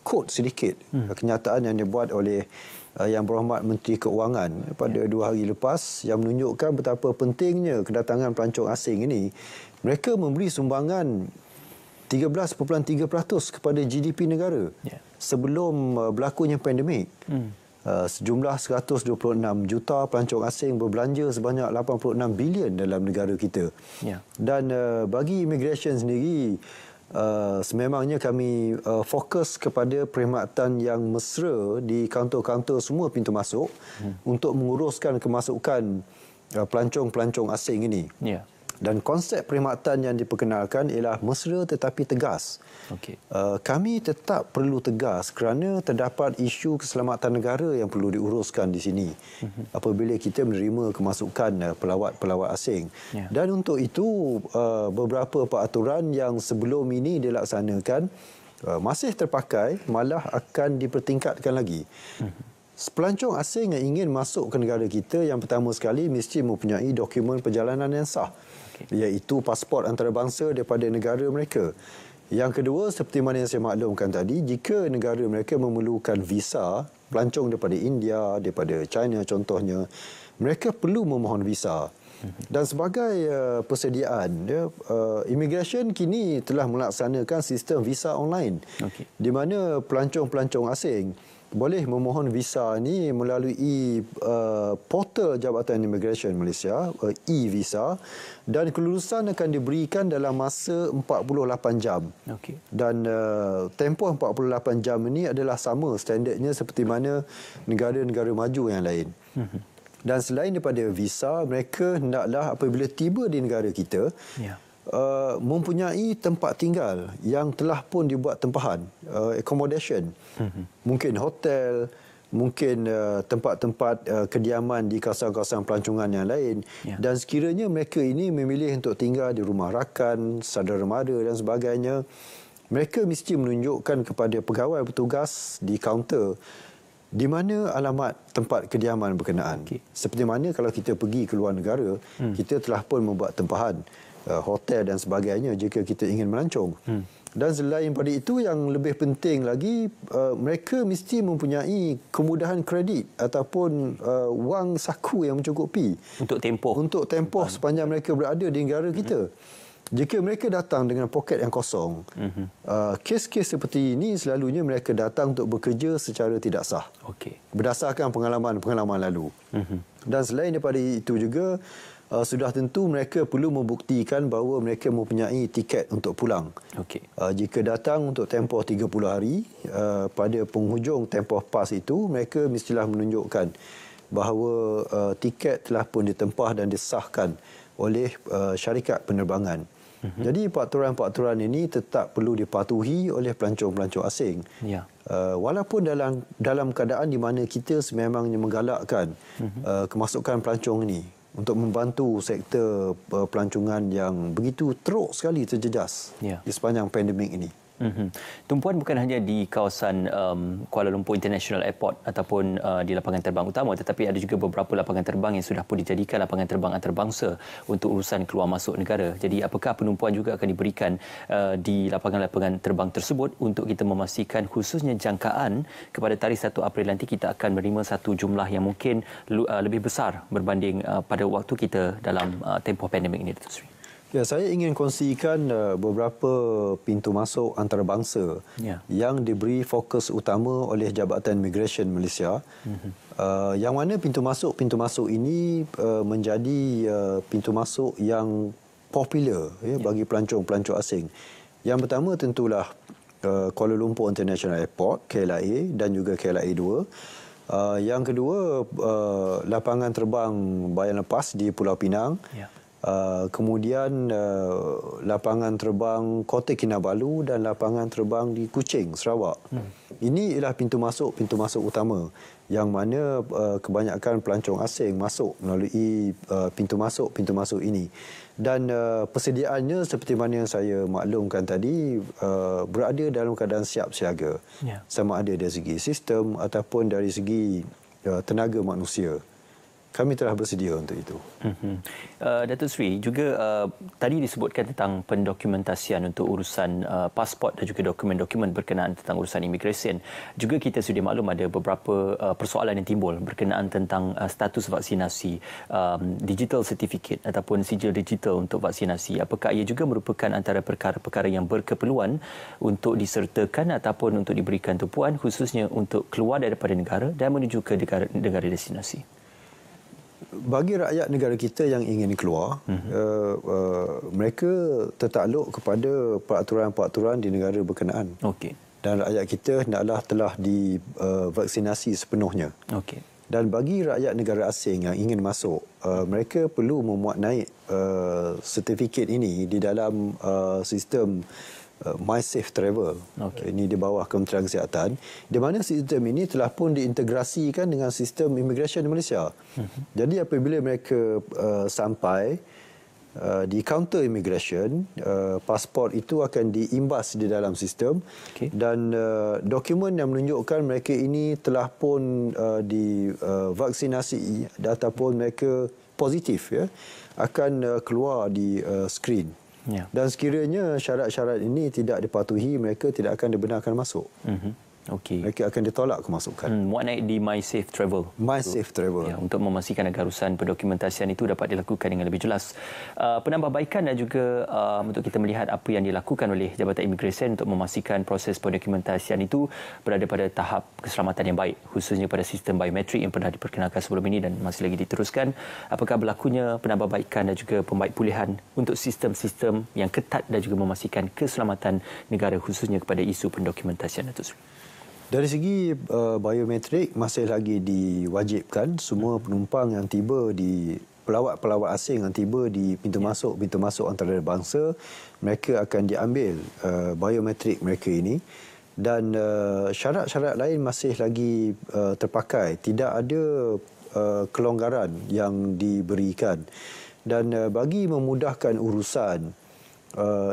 quote sedikit kenyataan yang dibuat oleh Yang Berhormat Menteri Keuangan pada 2 hari lepas yang menunjukkan betapa pentingnya kedatangan pelancong asing ini. Mereka memberi sumbangan 13.3% kepada GDP negara. Sebelum berlakunya pandemik. Sejumlah 126 juta pelancong asing berbelanja sebanyak 86 bilion dalam negara kita. Dan bagi immigration sendiri, sememangnya kami fokus kepada perkhidmatan yang mesra di kaunter-kaunter semua pintu masuk untuk menguruskan kemasukan pelancong-pelancong asing ini. Dan konsep perkhidmatan yang diperkenalkan ialah mesra tetapi tegas. Kami tetap perlu tegas kerana terdapat isu keselamatan negara yang perlu diuruskan di sini apabila kita menerima kemasukan pelawat-pelawat asing. Dan untuk itu, beberapa peraturan yang sebelum ini dilaksanakan masih terpakai, malah akan dipertingkatkan lagi. Pelancong asing yang ingin masuk ke negara kita, yang pertama sekali mesti mempunyai dokumen perjalanan yang sah, iaitu pasport antarabangsa daripada negara mereka. Yang kedua, seperti mana yang saya maklumkan tadi, jika negara mereka memerlukan visa, pelancong daripada India, daripada China contohnya, mereka perlu memohon visa. Dan sebagai persediaan, immigration kini telah melaksanakan sistem visa online, di mana pelancong-pelancong asing boleh memohon visa ni melalui portal Jabatan Immigration Malaysia, e-visa, dan kelulusan akan diberikan dalam masa 48 jam. Dan tempoh 48 jam ini adalah sama standardnya seperti mana negara-negara maju yang lain. Dan selain daripada visa, mereka hendaklah apabila tiba di negara kita, mempunyai tempat tinggal yang telah pun dibuat tempahan, accommodation. Mungkin hotel, mungkin tempat-tempat kediaman di kawasan-kawasan pelancongan yang lain. Dan sekiranya mereka ini memilih untuk tinggal di rumah rakan, saudara mara dan sebagainya, mereka mesti menunjukkan kepada pegawai bertugas di kaunter di mana alamat tempat kediaman berkenaan. Seperti mana kalau kita pergi ke luar negara, kita telah pun membuat tempahan hotel dan sebagainya jika kita ingin melancong. Dan selain pada itu, yang lebih penting lagi, mereka mesti mempunyai kemudahan kredit ataupun wang saku yang mencukupi untuk tempoh sepanjang mereka berada di negara kita. Jika mereka datang dengan poket yang kosong, kes-kes seperti ini selalunya mereka datang untuk bekerja secara tidak sah, berdasarkan pengalaman-pengalaman lalu. Dan selain daripada itu juga, sudah tentu mereka perlu membuktikan bahawa mereka mempunyai tiket untuk pulang. Jika datang untuk tempoh 30 hari, pada penghujung tempoh PAS itu, mereka mestilah menunjukkan bahawa tiket telah pun ditempah dan disahkan oleh syarikat penerbangan. Jadi peraturan-peraturan ini tetap perlu dipatuhi oleh pelancong-pelancong asing. Walaupun dalam keadaan di mana kita sememangnya menggalakkan kemasukan pelancong ini untuk membantu sektor pelancongan yang begitu teruk sekali terjejas di sepanjang pandemik ini. Tumpuan bukan hanya di kawasan Kuala Lumpur International Airport ataupun di lapangan terbang utama, tetapi ada juga beberapa lapangan terbang yang sudah pun dijadikan lapangan terbang antarabangsa untuk urusan keluar masuk negara. Jadi apakah penumpuan juga akan diberikan di lapangan-lapangan terbang tersebut untuk kita memastikan khususnya jangkaan kepada tarikh 1 April nanti kita akan menerima satu jumlah yang mungkin lebih besar berbanding pada waktu kita dalam tempoh pandemik ini, Datuk Seri? Ya, saya ingin kongsikan beberapa pintu masuk antarabangsa yang diberi fokus utama oleh Jabatan Immigration Malaysia. Yang mana pintu masuk ini menjadi pintu masuk yang popular bagi pelancong-pelancong asing. Yang pertama tentulah Kuala Lumpur International Airport, KLIA, dan juga KLIA 2. Yang kedua, lapangan terbang Bayan Lepas di Pulau Pinang. Kemudian lapangan terbang Kota Kinabalu dan lapangan terbang di Kuching, Sarawak. Ini ialah pintu masuk utama yang mana kebanyakan pelancong asing masuk melalui pintu masuk ini. Dan persediaannya seperti mana yang saya maklumkan tadi, berada dalam keadaan siap siaga. Sama ada dari segi sistem ataupun dari segi tenaga manusia. kami telah bersedia untuk itu. Datuk Seri, juga tadi disebutkan tentang pendokumentasian untuk urusan pasport dan juga dokumen-dokumen berkenaan tentang urusan imigresen. Juga kita sudah maklum ada beberapa persoalan yang timbul berkenaan tentang status vaksinasi, digital certificate ataupun sijil digital untuk vaksinasi. Apakah ia juga merupakan antara perkara-perkara yang berkeperluan untuk disertakan ataupun untuk diberikan tumpuan khususnya untuk keluar daripada negara dan menuju ke negara destinasi? Bagi rakyat negara kita yang ingin keluar, mereka tertakluk kepada peraturan-peraturan di negara berkenaan. Okey. Dan rakyat kita hendaklah telah divaksinasi sepenuhnya. Okey. Dan bagi rakyat negara asing yang ingin masuk, mereka perlu memuat naik sertifikat ini di dalam sistem MySafe Travel. Ini di bawah Kementerian Kesihatan, di mana sistem ini telah pun diintegrasikan dengan sistem imigresen di Malaysia. Jadi apabila mereka sampai di kaunter imigresen, pasport itu akan diimbas di dalam sistem dan dokumen yang menunjukkan mereka ini telah pun divaksinasi ataupun mereka positif akan keluar di skrin. Dan sekiranya syarat-syarat ini tidak dipatuhi, mereka tidak akan dibenarkan masuk. Okey. Mereka akan ditolak kemasukan. Muat naik di MySafe Travel. MySafe Travel. Ya, untuk memastikan agar urusan pendokumentasian itu dapat dilakukan dengan lebih jelas. Penambahbaikan dan juga untuk kita melihat apa yang dilakukan oleh Jabatan Imigresen untuk memastikan proses pendokumentasian itu berada pada tahap keselamatan yang baik, khususnya pada sistem biometrik yang pernah diperkenalkan sebelum ini dan masih lagi diteruskan. Apakah berlakunya penambahbaikan dan juga pembaik pulihan untuk sistem-sistem yang ketat dan juga memastikan keselamatan negara khususnya kepada isu pendokumentasian, Datuk Seri? Dari segi biometrik masih lagi diwajibkan semua penumpang yang tiba di pelawat-pelawat asing yang tiba di pintu masuk antarabangsa, mereka akan diambil biometrik mereka ini dan syarat-syarat lain masih lagi terpakai. Tidak ada kelonggaran yang diberikan dan bagi memudahkan urusan,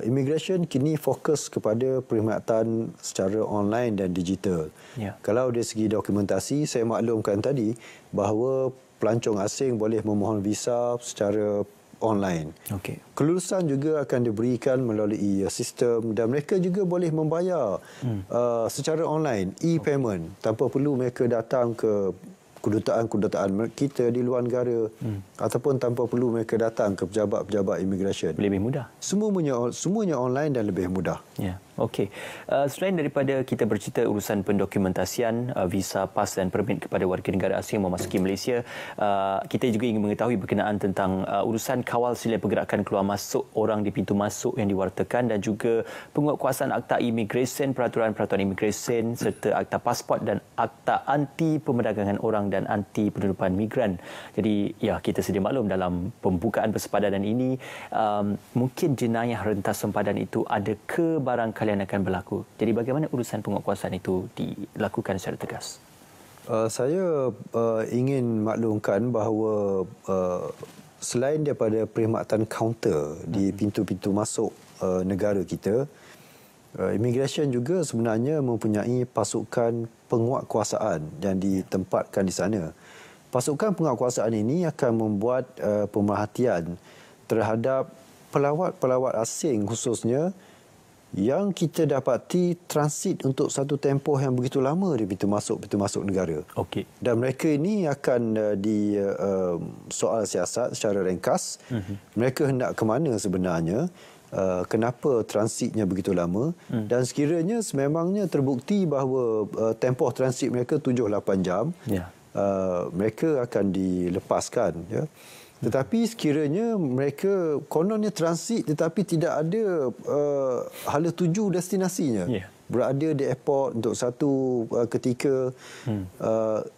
Immigration kini fokus kepada perkhidmatan secara online dan digital. Kalau dari segi dokumentasi, saya maklumkan tadi bahawa pelancong asing boleh memohon visa secara online. Kelulusan juga akan diberikan melalui sistem dan mereka juga boleh membayar secara online, e-payment, tanpa perlu mereka datang ke kedutaan kita di luar negara ataupun tanpa perlu mereka datang ke pejabat-pejabat imigresen. Lebih mudah. Semuanya online dan lebih mudah. Ya, okey. Selain daripada kita bercerita urusan pendokumentasian visa, pas dan permit kepada warga negara asing memasuki Malaysia, kita juga ingin mengetahui berkenaan tentang urusan kawal sila pergerakan keluar masuk orang di pintu masuk yang diwartakan dan juga penguatkuasaan akta imigresen, peraturan-peraturan imigresen serta akta pasport dan akta anti pemerdagangan orang dan anti penyeludupan migran. Jadi ya, kita sedia maklum dalam pembukaan persepadanan ini mungkin jenayah rentas sempadan itu ada kebarangkalian akan berlaku. Jadi bagaimana urusan penguatkuasaan itu dilakukan secara tegas? Saya ingin maklumkan bahawa selain daripada perkhidmatan kaunter di pintu-pintu masuk negara kita, imigresen juga sebenarnya mempunyai pasukan penguatkuasaan yang ditempatkan di sana. Pasukan penguatkuasaan ini akan membuat pemerhatian terhadap pelawat-pelawat asing khususnya yang kita dapati transit untuk satu tempoh yang begitu lama di pintu masuk negara. Dan mereka ini akan di soal siasat secara ringkas. Mereka hendak ke mana sebenarnya? Kenapa transitnya begitu lama dan sekiranya sememangnya terbukti bahawa tempoh transit mereka 7-8 jam, mereka akan dilepaskan. Tetapi sekiranya mereka kononnya transit tetapi tidak ada hala tuju destinasinya, berada di airport untuk satu ketika,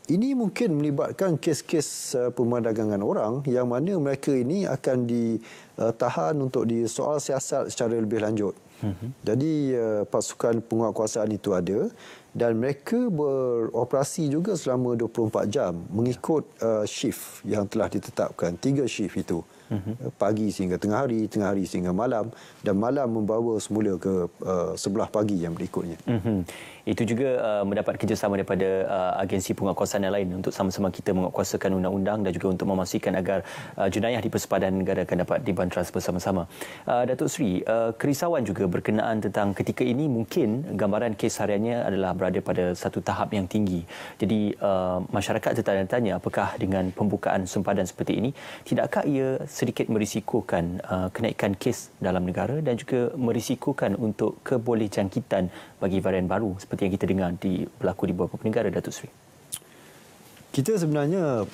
ini mungkin melibatkan kes-kes pemerdagangan orang yang mana mereka ini akan ditahan untuk disoal siasat secara lebih lanjut. Jadi pasukan penguatkuasaan itu ada dan mereka beroperasi juga selama 24 jam mengikut shift yang telah ditetapkan, 3 shift itu. Pagi sehingga tengah hari sehingga malam dan malam membawa semula ke sebelah pagi yang berikutnya. Itu juga mendapat kerjasama daripada agensi penguatkuasaan yang lain untuk sama-sama kita menguatkuasakan undang-undang dan juga untuk memastikan agar jenayah di persepadan negara akan dapat dibanteras bersama-sama. Datuk Seri, kerisauan juga berkenaan tentang ketika ini mungkin gambaran kes hariannya adalah berada pada satu tahap yang tinggi. Jadi masyarakat tertanya-tanya apakah dengan pembukaan sempadan seperti ini tidakkah ia sedikit merisikokan kenaikan kes dalam negara dan juga merisikokan untuk kebolehjangkitan bagi varian baru seperti yang kita dengar berlaku di beberapa negara, Datuk Seri? Kita sebenarnya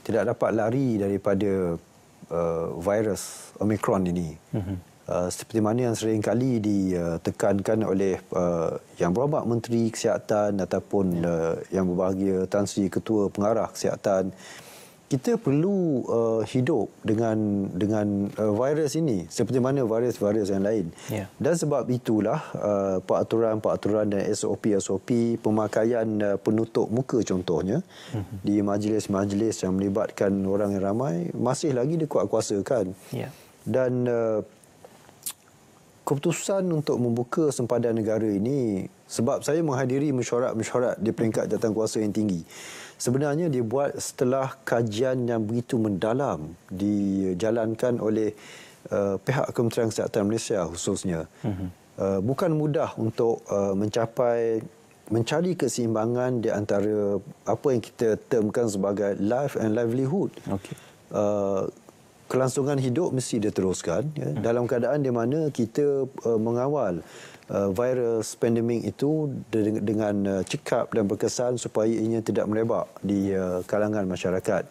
tidak dapat lari daripada virus Omicron ini. Seperti mana yang sering kali ditekankan oleh Yang Berhormat Menteri Kesihatan ataupun Yang Berbahagia Tan Sri Ketua Pengarah Kesihatan, kita perlu hidup dengan virus ini seperti mana virus-virus yang lain. Dan sebab itulah peraturan-peraturan dan SOP pemakaian penutup muka contohnya di majlis-majlis yang melibatkan orang yang ramai masih lagi dikuatkuasakan. Dan keputusan untuk membuka sempadan negara ini, sebab saya menghadiri mesyuarat-mesyuarat di peringkat jawatankuasa yang tinggi, sebenarnya dibuat setelah kajian yang begitu mendalam dijalankan oleh pihak Kementerian Kesihatan Malaysia khususnya. Bukan mudah untuk mencari keseimbangan di antara apa yang kita termkan sebagai life and livelihood. Kelangsungan hidup mesti diteruskan dalam keadaan di mana kita mengawal virus pandemik itu dengan cekap dan berkesan supaya ianya tidak merebak di kalangan masyarakat.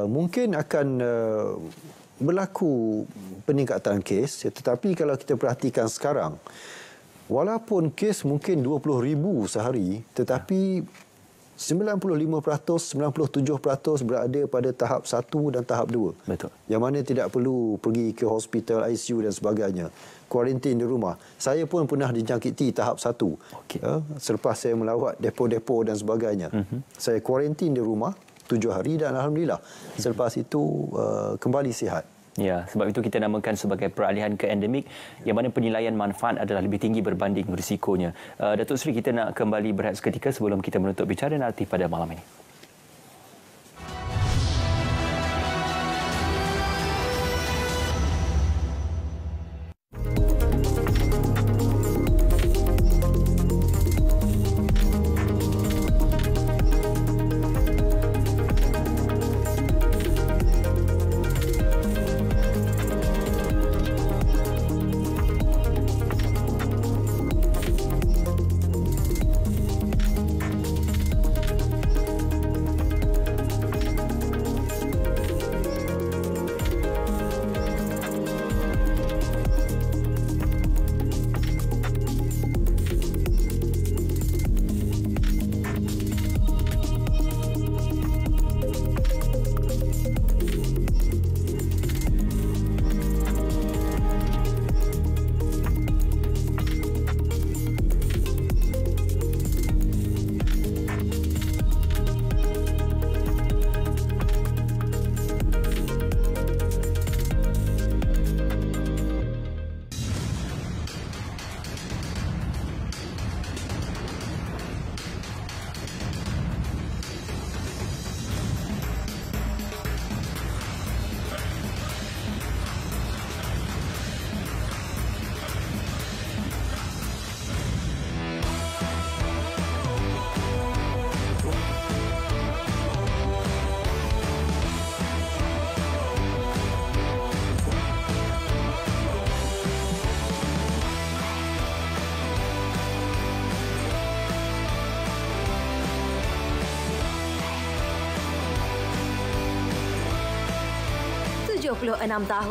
Mungkin akan berlaku peningkatan kes, tetapi kalau kita perhatikan sekarang, walaupun kes mungkin 20,000 sehari, tetapi 95%, 97% berada pada tahap 1 dan tahap 2. Betul. Yang mana tidak perlu pergi ke hospital, ICU dan sebagainya. Kuarantin di rumah. Saya pun pernah dijangkiti tahap 1. Selepas saya melawat depo-depo dan sebagainya. Saya kuarantin di rumah 7 hari dan alhamdulillah selepas itu kembali sihat. Ya, sebab itu kita namakan sebagai peralihan ke endemik yang mana penilaian manfaat adalah lebih tinggi berbanding risikonya. Datuk Seri, kita nak kembali berehat seketika sebelum kita menutup bicara naratif pada malam ini.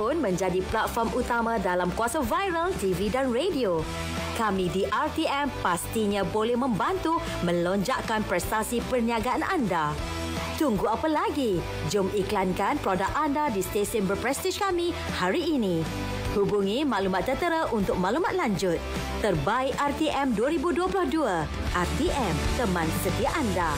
tahun menjadi platform utama dalam kuasa viral TV dan radio. Kami di RTM pastinya boleh membantu melonjakkan prestasi perniagaan anda. Tunggu apa lagi? Jom iklankan produk anda di stesen berprestij kami hari ini. Hubungi maklumat tertera untuk maklumat lanjut. Terbaik RTM 2022. RTM, teman setia anda.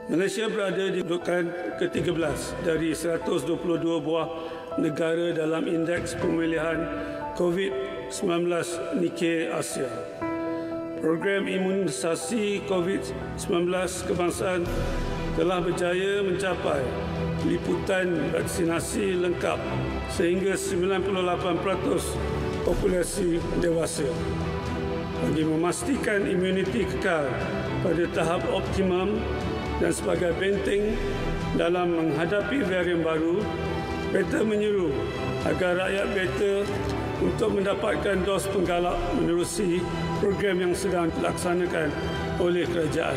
Malaysia berada di dudukan ke-13 dari 122 buah negara dalam indeks pemilihan COVID-19 Nikkei Asia. Program imunisasi COVID-19 kebangsaan telah berjaya mencapai liputan vaksinasi lengkap sehingga 98% populasi dewasa. Bagi memastikan imuniti kekal pada tahap optimum dan sebagai benteng dalam menghadapi varian baru, Beta menyeru agar rakyat Beta untuk mendapatkan dos penggalak menerusi program yang sedang dilaksanakan oleh kerajaan.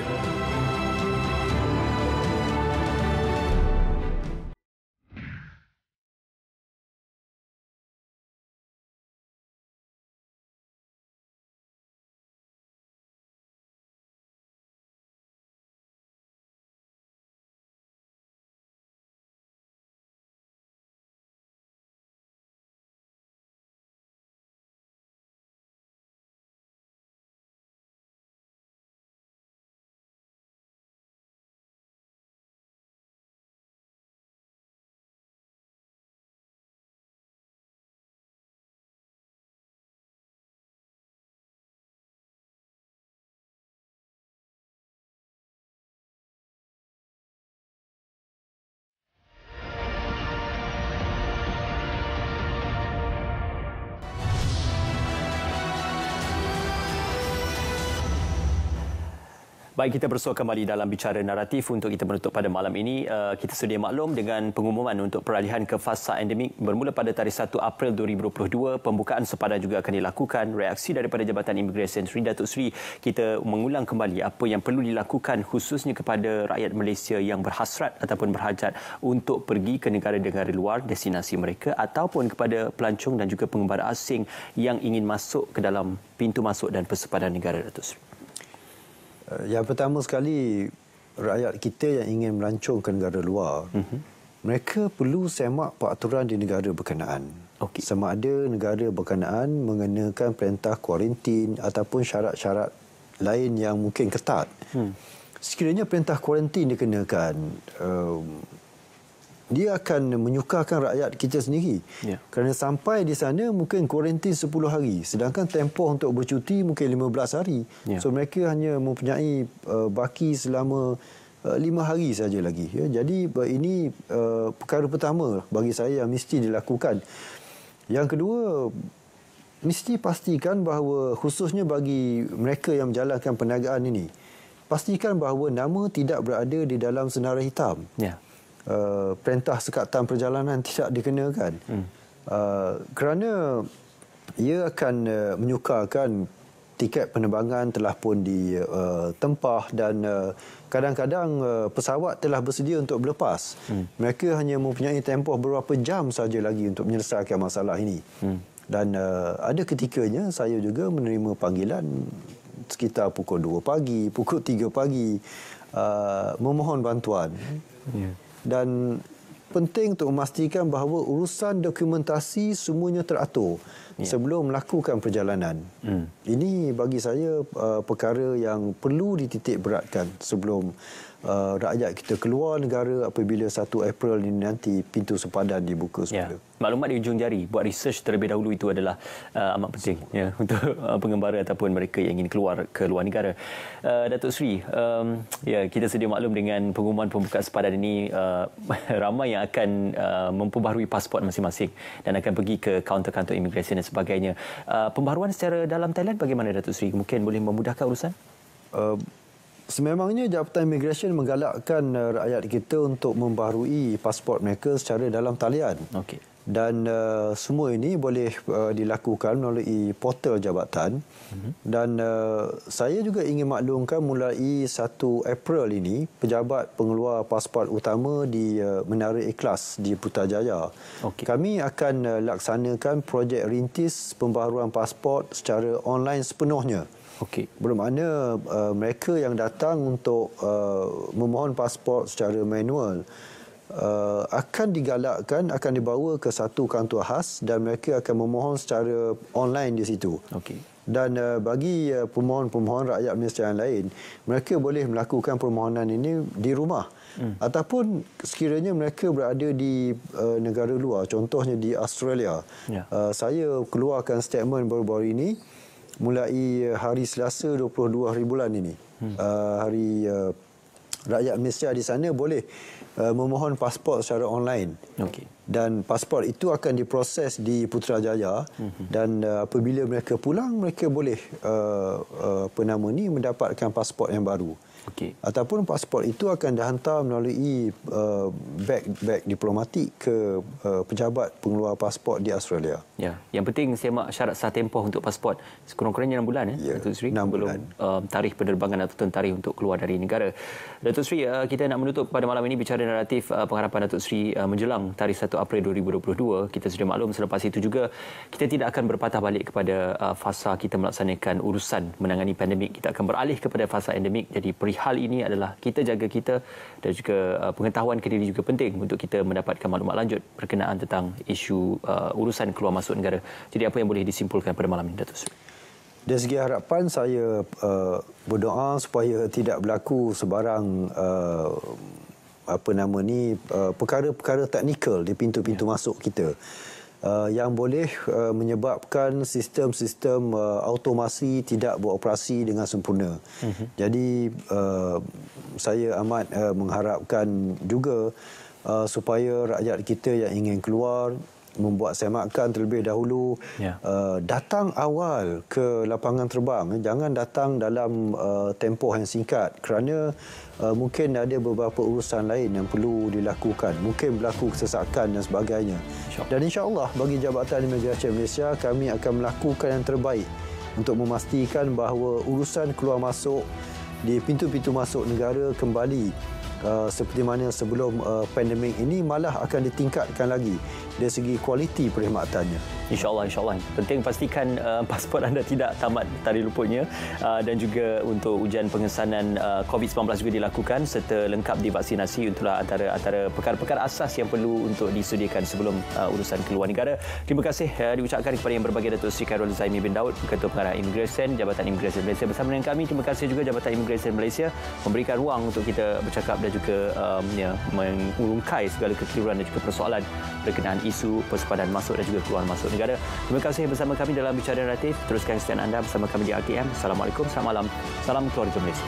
Baik, kita bersua kembali dalam bicara naratif untuk kita menutup pada malam ini. Kita sedia maklum dengan pengumuman untuk peralihan ke fasa endemik bermula pada tarikh 1 April 2022. Pembukaan sepadan juga akan dilakukan. Reaksi daripada Jabatan Imigresen Seri Datuk Seri, kita mengulang kembali apa yang perlu dilakukan khususnya kepada rakyat Malaysia yang berhasrat ataupun berhajat untuk pergi ke negara-negara luar destinasi mereka, ataupun kepada pelancong dan juga pengembara asing yang ingin masuk ke dalam pintu masuk dan persepadan negara, Datuk Seri. Yang pertama sekali, rakyat kita yang ingin melancong ke negara luar, mereka perlu semak peraturan di negara berkenaan. Sama ada negara berkenaan mengenakan perintah kuarantin ataupun syarat-syarat lain yang mungkin ketat. Sekiranya perintah kuarantin dikenakan, dia akan menyukarkan rakyat kita sendiri. Kerana sampai di sana mungkin kuarantin 10 hari. Sedangkan tempoh untuk bercuti mungkin 15 hari. So mereka hanya mempunyai baki selama 5 hari saja lagi. Jadi ini perkara pertama bagi saya yang mesti dilakukan. Yang kedua, mesti pastikan bahawa khususnya bagi mereka yang menjalankan perniagaan ini, pastikan bahawa nama tidak berada di dalam senarai hitam. Perintah sekatan perjalanan tidak dikenakan. Kerana ia akan menyukarkan tiket penerbangan telah pun ditempah dan kadang-kadang pesawat telah bersedia untuk berlepas. Mereka hanya mempunyai tempoh beberapa jam saja lagi untuk menyelesaikan masalah ini. Dan ada ketikanya saya juga menerima panggilan sekitar pukul 2 pagi, pukul 3 pagi memohon bantuan. Dan penting untuk memastikan bahawa urusan dokumentasi semuanya teratur sebelum melakukan perjalanan. Ini bagi saya perkara yang perlu dititik beratkan sebelum rakyat kita keluar negara apabila 1 April ini nanti pintu sepadan dibuka semula. Maklumat di ujung jari, buat research terlebih dahulu itu adalah amat penting untuk pengembara ataupun mereka yang ingin keluar ke luar negara. Datuk Seri, kita sedia maklum dengan pengumuman pembukaan sepadan ini, ramai yang akan memperbaharui pasport masing-masing dan akan pergi ke kaunter-kaunter imigresen dan sebagainya. Pembaharuan secara dalam Thailand bagaimana, Datuk Seri? Mungkin boleh memudahkan urusan? Sememangnya Jabatan Imigresen menggalakkan rakyat kita untuk membaharui pasport mereka secara dalam talian. Dan semua ini boleh dilakukan melalui portal jabatan. Dan saya juga ingin maklumkan mulai 1 April ini, pejabat pengeluar pasport utama di Menara Ikhlas di Putrajaya, kami akan laksanakan projek rintis pembaharuan pasport secara online sepenuhnya. Bermakna mereka yang datang untuk memohon pasport secara manual akan digalakkan, akan dibawa ke satu kantor khas dan mereka akan memohon secara online di situ. Dan bagi pemohon-pemohon rakyat Malaysia yang lain, mereka boleh melakukan permohonan ini di rumah. Ataupun sekiranya mereka berada di negara luar, contohnya di Australia. Saya keluarkan statement baru-baru ini mulai hari Selasa 22 hari bulan ini. Hari rakyat Malaysia di sana boleh memohon pasport secara online. Dan pasport itu akan diproses di Putrajaya dan apabila mereka pulang, mereka boleh mendapatkan pasport yang baru. Ataupun pasport itu akan dihantar melalui beg diplomatik ke pejabat pengeluar pasport di Australia. Ya, yang penting semak syarat sah tempoh untuk pasport sekurang-kurangnya 6 bulan Datuk Seri, 6 bulan. Tarikh penerbangan atau tarikh untuk keluar dari negara. Datuk Seri, kita nak menutup pada malam ini bicara naratif pengharapan Datuk Seri menjelang tarikh 1 April 2022. Kita sudah maklum selepas itu juga kita tidak akan berpatah balik kepada fasa kita melaksanakan urusan menangani pandemik. Kita akan beralih kepada fasa endemik. Jadi hal ini adalah kita jaga kita dan juga pengetahuan kediri juga penting untuk kita mendapatkan maklumat lanjut berkenaan tentang isu urusan keluar masuk negara. Jadi apa yang boleh disimpulkan pada malam ini, Datuk Seri? Dari segi harapan, saya berdoa supaya tidak berlaku sebarang perkara-perkara teknikal di pintu-pintu masuk kita. Yang boleh menyebabkan sistem-sistem automasi tidak beroperasi dengan sempurna. Jadi saya amat mengharapkan juga supaya rakyat kita yang ingin keluar membuat semakan terlebih dahulu, datang awal ke lapangan terbang, jangan datang dalam tempoh yang singkat kerana mungkin ada beberapa urusan lain yang perlu dilakukan, mungkin berlaku kesesakan dan sebagainya. Dan insya-Allah bagi Jabatan Imigresen Malaysia, kami akan melakukan yang terbaik untuk memastikan bahawa urusan keluar masuk di pintu-pintu masuk negara kembali seperti mana sebelum pandemik ini, malah akan ditingkatkan lagi dari segi kualiti perkhidmatannya. InsyaAllah. Penting pastikan pasport anda tidak tamat tarikh luputnya dan juga untuk ujian pengesanan COVID-19 juga dilakukan serta lengkap divaksinasi. Itulah antara perkara-perkara asas yang perlu untuk disediakan sebelum urusan keluar negara. Terima kasih diucapkan kepada yang berbahagia Datuk Seri Khairul Zaimi bin Daud, Ketua Pengarah Imigresen Jabatan Imigresen Malaysia bersama dengan kami. Terima kasih juga Jabatan Imigresen Malaysia memberikan ruang untuk kita bercakap dan juga mengurungkai segala kekeliruan dan juga persoalan berkenaan isu persepadan masuk dan juga keluar masuk negara. Terima kasih bersama kami dalam Bicara Naratif. Teruskan kesetiaan anda bersama kami di RTM. Assalamualaikum, selamat malam. Salam keluarga Malaysia.